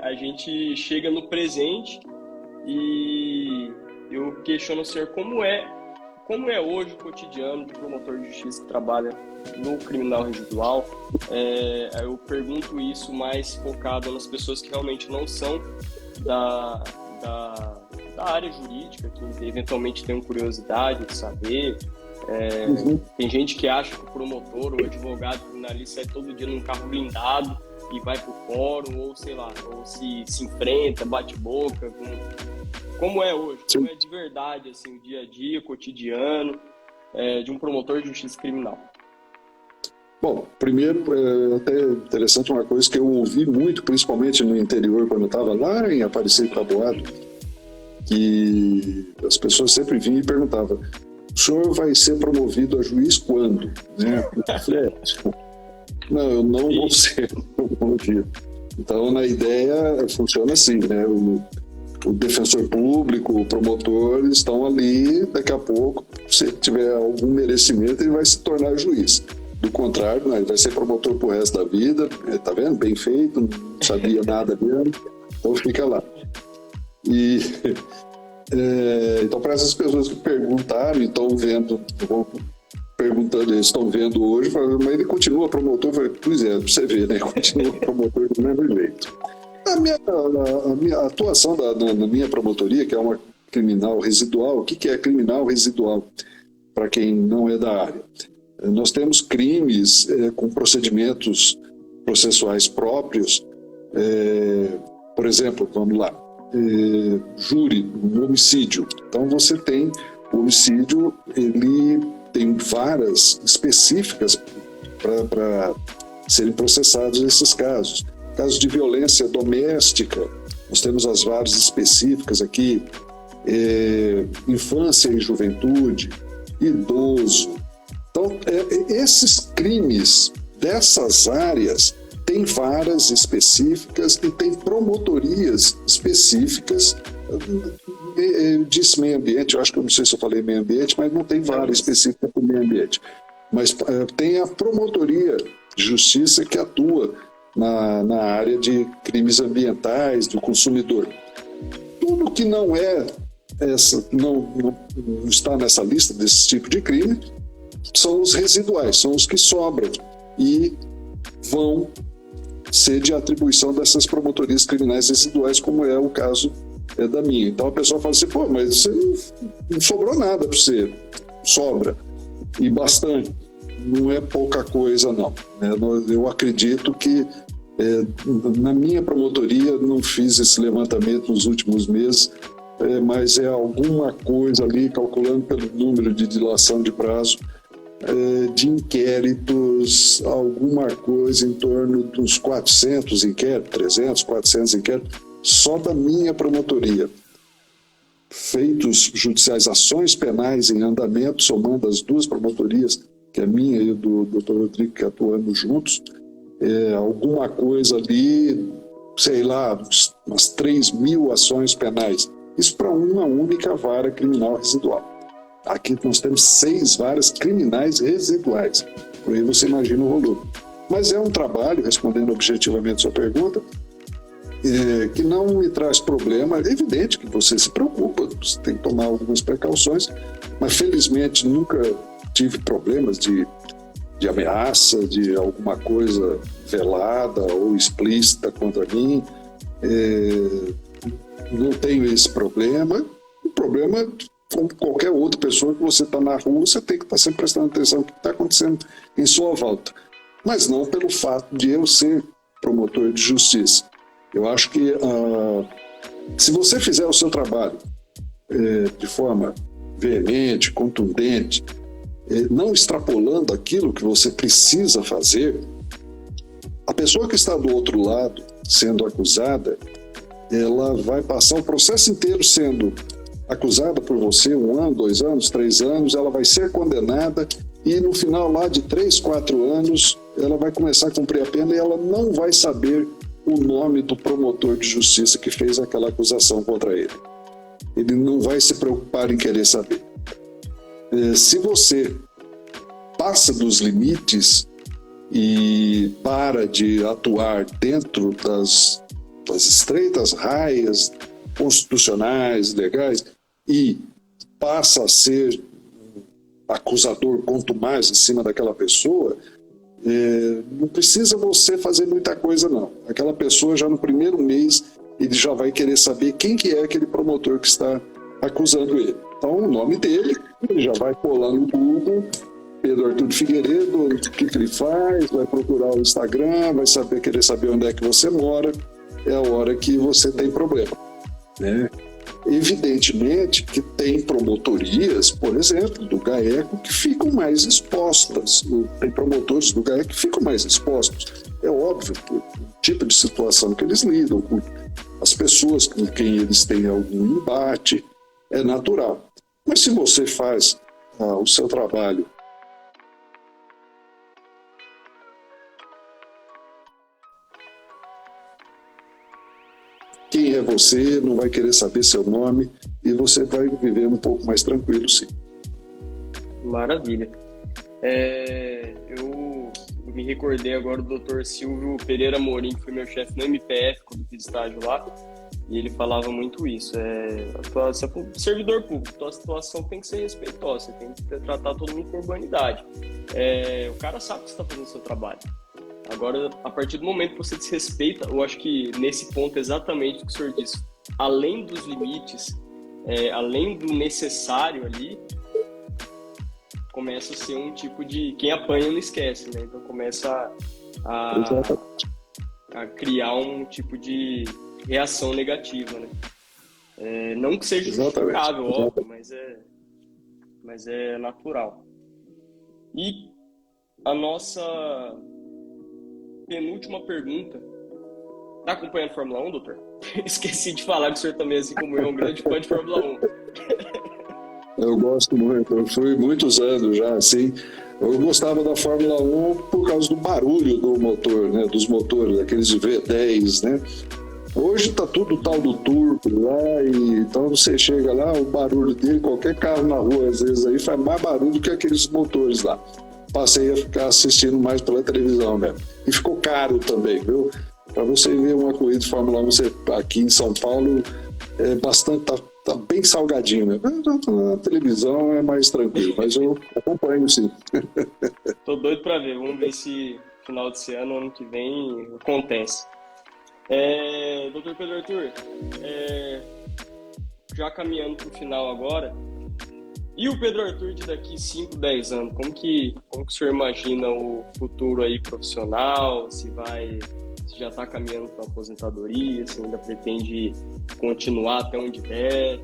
A gente chega no presente e eu questiono o senhor como é hoje o cotidiano de promotor de justiça que trabalha no criminal residual. Eu pergunto isso mais focado nas pessoas que realmente não são da área jurídica, que eventualmente tem curiosidade de saber. Tem gente que acha que o promotor ou o advogado criminalista sai todo dia num carro blindado e vai pro fórum, ou sei lá, ou se enfrenta, bate boca. Como é hoje? Como é de verdade assim, o dia a dia, o cotidiano de um promotor de justiça criminal? Bom, primeiro, é até interessante uma coisa que eu ouvi muito, principalmente no interior, quando eu estava lá em Aparecida e Taboado, que as pessoas sempre vinham e perguntavam: o senhor vai ser promovido a juiz quando? Não, eu não vou ser promovido. Então, na ideia, funciona assim, né? O defensor público, o promotor estão ali, daqui a pouco, se tiver algum merecimento, ele vai se tornar juiz. Do contrário, né, ele vai ser promotor pro resto da vida, tá vendo? Bem feito, não sabia nada mesmo, então fica lá. Então, para essas pessoas que perguntaram e estão vendo, perguntando, eles estão vendo hoje, falando, mas ele continua promotor? Eu falei, pois é, você vê, né? Continua promotor do mesmo jeito. A minha atuação na minha promotoria, que é uma criminal residual, o que é criminal residual? Para quem não é da área. Nós temos crimes com procedimentos processuais próprios, por exemplo, vamos lá, júri, um homicídio. Então você tem o homicídio, ele tem varas específicas para serem processados esses casos. Casos de violência doméstica, nós temos as varas específicas aqui, infância e juventude, idoso. Então, esses crimes dessas áreas têm varas específicas e tem promotorias específicas. Disse meio ambiente, eu acho que eu não sei se eu falei meio ambiente, mas não tem vara específica para o meio ambiente. Mas tem a promotoria de justiça que atua na área de crimes ambientais, do consumidor. Tudo que não está nessa lista desse tipo de crime são os residuais, são os que sobram e vão ser de atribuição dessas promotorias criminais residuais, como é o caso da minha. Então a pessoa fala assim, pô, mas você não sobrou nada para você. Sobra, e bastante. Não é pouca coisa, não. Eu acredito que Na minha promotoria, não fiz esse levantamento nos últimos meses, mas é alguma coisa ali, calculando pelo número de dilação de prazo, de inquéritos, alguma coisa em torno dos 400 inquéritos, 300, 400 inquéritos, só da minha promotoria. Feitos judiciais, ações penais em andamento, somando as duas promotorias, que é a minha e do Dr. Rodrigo, que atuamos juntos, alguma coisa ali, sei lá, umas 3.000 ações penais. Isso para uma única vara criminal residual. Aqui nós temos 6 varas criminais residuais. Por aí você imagina o volume. Mas é um trabalho, respondendo objetivamente a sua pergunta, que não me traz problema. É evidente que você se preocupa, você tem que tomar algumas precauções, mas felizmente nunca tive problemas de ameaça, de alguma coisa velada ou explícita contra mim. Não tenho esse problema. O problema, como qualquer outra pessoa que você está na rua, você tem que estar sempre prestando atenção no que está acontecendo em sua volta. Mas não pelo fato de eu ser promotor de justiça. Eu acho que se você fizer o seu trabalho de forma veemente, contundente, não extrapolando aquilo que você precisa fazer, a pessoa que está do outro lado, sendo acusada, ela vai passar o processo inteiro sendo acusada por você, 1 ano, 2 anos, 3 anos, ela vai ser condenada e no final lá de 3, 4 anos, ela vai começar a cumprir a pena e ela não vai saber o nome do promotor de justiça que fez aquela acusação contra ele. Ele não vai se preocupar em querer saber. Se você passa dos limites e para de atuar dentro das estreitas raias constitucionais, legais, e passa a ser acusador contumaz em cima daquela pessoa, não precisa você fazer muita coisa, não. Aquela pessoa já no primeiro mês ele já vai querer saber quem que é aquele promotor que está acusando ele. Então o nome dele, ele já vai colar no Google, Pedro Arthur de Figueiredo, o que ele faz, vai procurar o Instagram, vai querer saber onde é que você mora, é a hora que você tem problema, né? Evidentemente que tem promotorias, por exemplo, do GAECO, que ficam mais expostas. Tem promotores do GAECO que ficam mais expostos. É óbvio que o tipo de situação que eles lidam, com as pessoas com quem eles têm algum embate, é natural. Mas se você faz o seu trabalho quem é você, não vai querer saber seu nome e você vai viver um pouco mais tranquilo, sim. Maravilha. Eu me recordei agora do Dr. Silvio Pereira Morim, que foi meu chefe no MPF, quando fiz estágio lá, e ele falava muito isso. Você é servidor público, tua situação tem que ser respeitosa, você tem que tratar todo mundo com urbanidade. O cara sabe que você está fazendo o seu trabalho. Agora, a partir do momento que você desrespeita, eu acho que nesse ponto exatamente o que o senhor disse, além dos limites, além do necessário ali, começa a ser um tipo de... Quem apanha não esquece, né? Então começa a criar um tipo de reação negativa, né? Não que seja justificável, óbvio, mas é natural. E a nossa penúltima pergunta. Tá acompanhando Fórmula 1, doutor? Esqueci de falar que o senhor também, assim como eu, é um grande fã de Fórmula 1. Eu gosto muito, eu fui muitos anos já, assim. Eu gostava da Fórmula 1 por causa do barulho do motor, né? Dos motores, aqueles V10, né? Hoje tá tudo tal do turbo lá, e então você chega lá, o barulho dele, qualquer carro na rua, às vezes aí faz mais barulho que aqueles motores lá. Passei a ficar assistindo mais pela televisão mesmo. E ficou caro também, viu? Para você ver uma corrida de Fórmula 1 aqui em São Paulo, tá bem salgadinho, né? Na televisão é mais tranquilo, mas eu acompanho sim. Tô doido para ver, vamos ver se final desse ano que vem, acontece. Dr. Pedro Arthur, já caminhando para o final agora, E o Pedro Arthur de daqui 5, 10 anos, como que o senhor imagina o futuro aí profissional? Se já está caminhando para a aposentadoria, se ainda pretende continuar até onde der?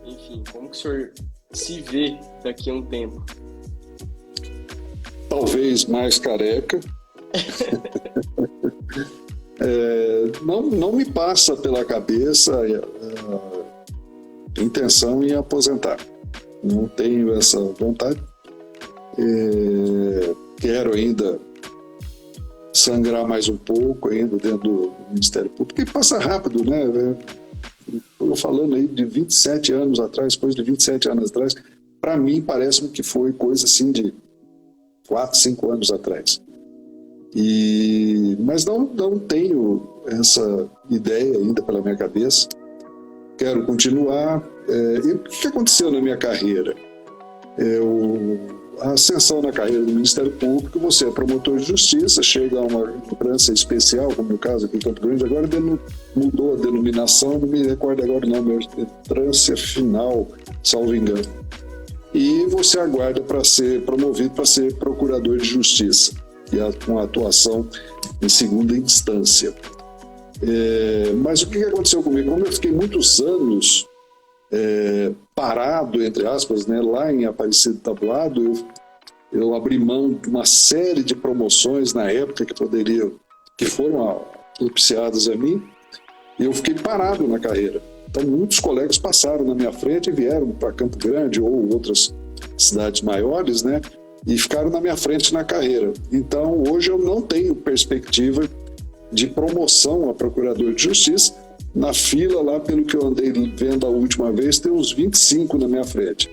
Enfim, como que o senhor se vê daqui a um tempo? Talvez mais careca. Não me passa pela cabeça a intenção em aposentar. Não tenho essa vontade. Quero ainda sangrar mais um pouco ainda dentro do Ministério Público, porque passa rápido, né? Estou falando aí de 27 anos atrás, coisa de 27 anos atrás. Para mim, parece-me que foi coisa assim de 4, 5 anos atrás. Mas não tenho essa ideia ainda pela minha cabeça. Quero continuar. O que aconteceu na minha carreira? A ascensão na carreira do Ministério Público, você é promotor de justiça, chega a uma instância especial, como no caso aqui em Campo Grande, agora mudou a denominação, não me recordo agora o nome, instância final, salvo engano. E você aguarda para ser promovido para ser procurador de justiça, que é com atuação em segunda instância. Mas o que aconteceu comigo? Como eu fiquei muitos anos parado, entre aspas, né, lá em Aparecido Taboado, eu abri mão de uma série de promoções na época que foram propiciadas a mim, e eu fiquei parado na carreira. Então muitos colegas passaram na minha frente e vieram para Campo Grande ou outras cidades maiores, né, e ficaram na minha frente na carreira. Então hoje eu não tenho perspectiva de promoção a procurador de justiça. Na fila lá, pelo que eu andei vendo a última vez, tem uns 25 na minha frente.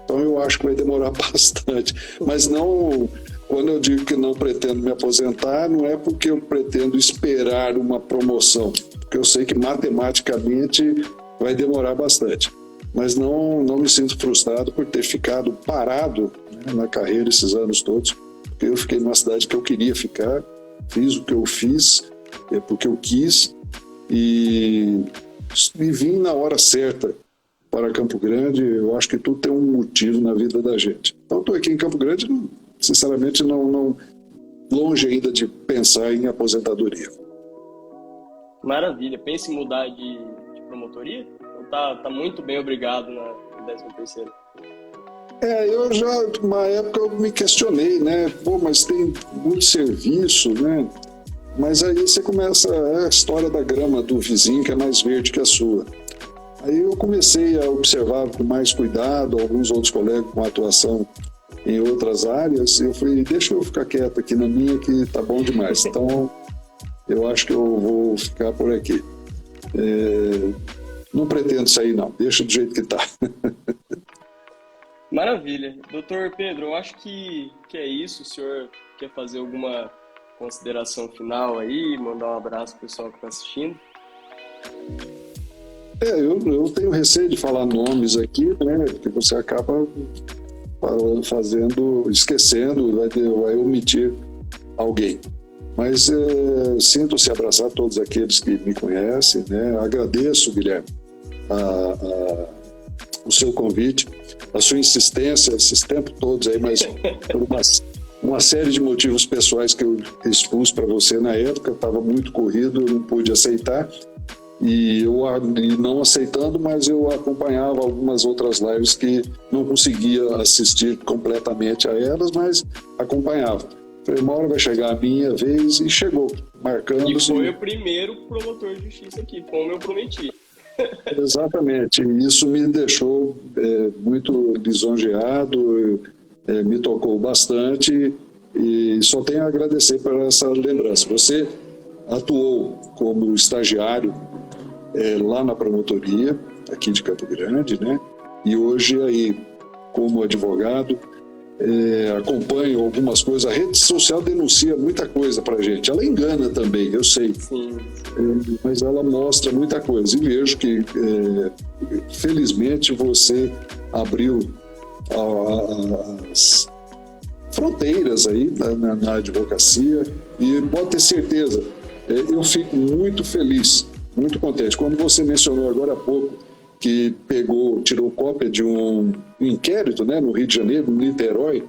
Então eu acho que vai demorar bastante. Mas não, quando eu digo que não pretendo me aposentar, não é porque eu pretendo esperar uma promoção, porque eu sei que matematicamente vai demorar bastante. Mas não me sinto frustrado por ter ficado parado, né, na carreira esses anos todos, porque eu fiquei numa cidade que eu queria ficar, fiz o que eu fiz, porque eu quis, e vim na hora certa para Campo Grande. Eu acho que tudo tem um motivo na vida da gente. Então estou aqui em Campo Grande, sinceramente não longe ainda de pensar em aposentadoria. Maravilha. Pensa em mudar de promotoria? Ou tá muito bem, obrigado, na 13ª? Eu já, uma época eu me questionei, né? Mas tem muito serviço, né? Mas aí você começa a história da grama do vizinho que é mais verde que a sua. Aí eu comecei a observar com mais cuidado alguns outros colegas com atuação em outras áreas, e eu falei, deixa eu ficar quieto aqui na minha que tá bom demais. Então eu acho que eu vou ficar por aqui. Não pretendo sair não, deixa do jeito que tá. Maravilha. Doutor Pedro, eu acho que é isso. O senhor quer fazer alguma consideração final aí, mandar um abraço pro pessoal que está assistindo? Eu tenho receio de falar nomes aqui, né, porque você acaba esquecendo, vai omitir alguém. Mas sinto-se abraçar todos aqueles que me conhecem, né? Agradeço, Guilherme, o seu convite, a sua insistência esses tempos todos aí, mas por uma série de motivos pessoais que eu expus para você na época, estava muito corrido, eu não pude aceitar, e não aceitando, mas eu acompanhava algumas outras lives que não conseguia assistir completamente a elas, mas acompanhava. Falei, uma hora vai chegar a minha vez, e chegou, marcando. E foi o primeiro promotor de justiça aqui, como eu prometi. Exatamente, isso me deixou muito lisonjeado, me tocou bastante, e só tenho a agradecer por essa lembrança. Você atuou como estagiário lá na promotoria, aqui de Campo Grande, né? E hoje aí, como advogado, acompanho algumas coisas. A rede social denuncia muita coisa pra gente. Ela engana também, eu sei. Sim. Mas ela mostra muita coisa. E vejo que, felizmente, você abriu as fronteiras aí na advocacia, e pode ter certeza, eu fico muito feliz, muito contente. Quando você mencionou agora há pouco que tirou cópia de um inquérito, né, no Rio de Janeiro, no Niterói.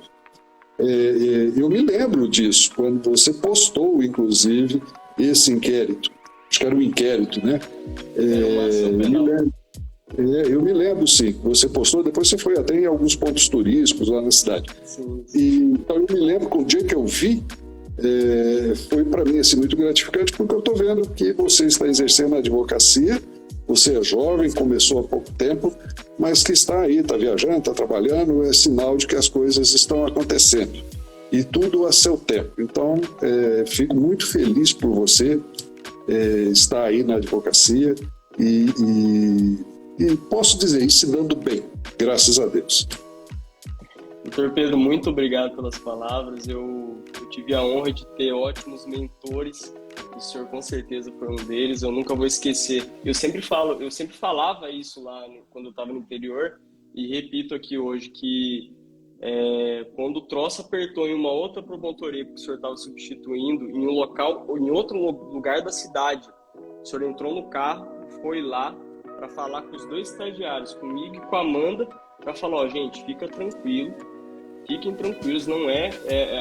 Eu me lembro disso, quando você postou, inclusive, esse inquérito. Acho que era um inquérito, né? Eu me lembro, sim. Você postou, depois você foi até em alguns pontos turísticos lá na cidade. Sim. Então eu me lembro que o dia que eu vi, foi para mim assim, muito gratificante, porque eu estou vendo que você está exercendo a advocacia, você é jovem, começou há pouco tempo, mas que está aí, está viajando, está trabalhando, é sinal de que as coisas estão acontecendo. E tudo a seu tempo. Então, fico muito feliz por você estar aí na advocacia e posso dizer, se dando bem, graças a Deus. Doutor Pedro, muito obrigado pelas palavras. Eu tive a honra de ter ótimos mentores. O senhor com certeza foi um deles. Eu nunca vou esquecer. Eu sempre falava isso lá quando eu estava no interior e repito aqui hoje que quando o troço apertou em uma outra promotoria que o senhor estava substituindo em um local ou em outro lugar da cidade, o senhor entrou no carro, foi lá para falar com os 2 estagiários, comigo e com a Amanda, para falar, ó, gente, fiquem tranquilos, não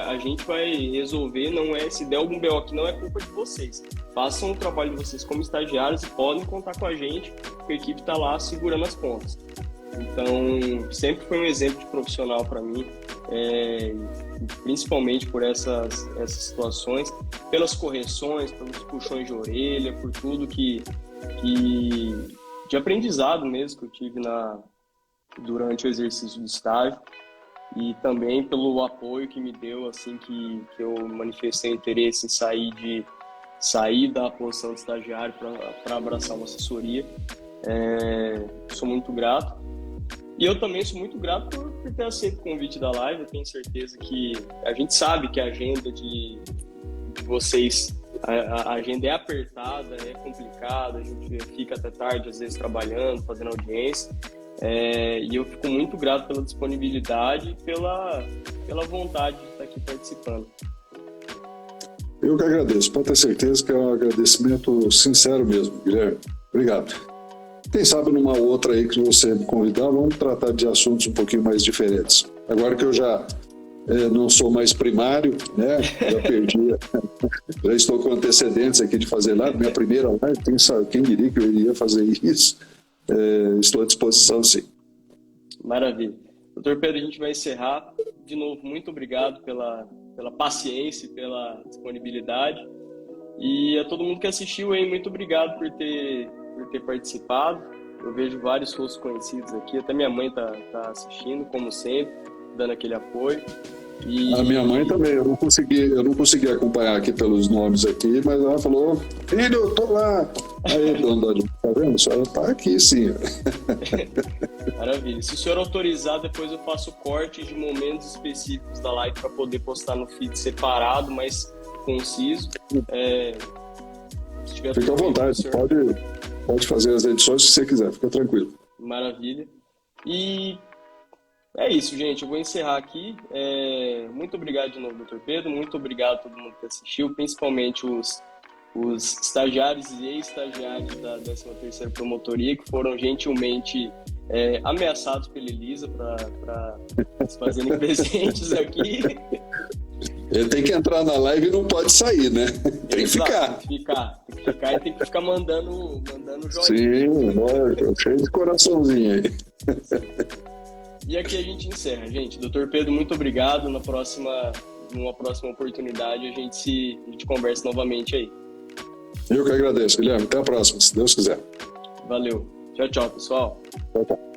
a gente vai resolver, se der algum BO aqui, não é culpa de vocês. Façam o trabalho de vocês como estagiários e podem contar com a gente, porque a equipe está lá segurando as pontas. Então, sempre foi um exemplo de profissional para mim, principalmente por essas situações, pelas correções, pelos puxões de orelha, por tudo de aprendizado mesmo que eu tive durante o exercício do estágio e também pelo apoio que me deu assim que eu manifestei interesse em sair da posição de estagiário para abraçar uma assessoria. Sou muito grato. E eu também sou muito grato por ter aceito o convite da live. Eu tenho certeza que a gente sabe que a agenda de vocês, a agenda é apertada, é complicada, a gente fica até tarde, às vezes, trabalhando, fazendo audiência. E eu fico muito grato pela disponibilidade e pela vontade de estar aqui participando. Eu que agradeço. Pode ter certeza que é um agradecimento sincero mesmo, Guilherme. Obrigado. Quem sabe numa outra aí que você me convidar, vamos tratar de assuntos um pouquinho mais diferentes. Agora que eu já não sou mais primário, né? Já perdi, já estou com antecedentes aqui de fazer live, minha primeira live, quem diria que eu iria fazer isso? Estou à disposição, sim. Maravilha. Doutor Pedro, a gente vai encerrar. De novo, muito obrigado pela paciência e pela disponibilidade. E a todo mundo que assistiu aí, muito obrigado por ter participado. Eu vejo vários rostos conhecidos aqui, até minha mãe tá assistindo, como sempre, dando aquele apoio. A minha mãe também, eu não consegui acompanhar aqui pelos nomes aqui, mas ela falou, filho, eu tô lá. Aí, dona, tá vendo? A senhora tá aqui, sim. Maravilha. Se o senhor autorizar, depois eu faço cortes de momentos específicos da live para poder postar no feed separado, mas conciso. Fica à vontade, pode fazer as edições que você quiser, fica tranquilo. Maravilha. E é isso, gente. Eu vou encerrar aqui. Muito obrigado de novo, doutor Pedro. Muito obrigado a todo mundo que assistiu, principalmente os estagiários e ex-estagiários da 13ª Promotoria, que foram gentilmente ameaçados pela Elisa para se fazerem presentes aqui. Ele tem que entrar na live e não pode sair, né? Tem que ficar. Tem que ficar e tem que ficar mandando joinha. Sim, lógico, cheio de coraçãozinho aí. E aqui a gente encerra, gente. Doutor Pedro, muito obrigado. Numa próxima oportunidade a gente conversa novamente aí. Eu que agradeço, Guilherme. Até a próxima, se Deus quiser. Valeu. Tchau, pessoal. Tchau.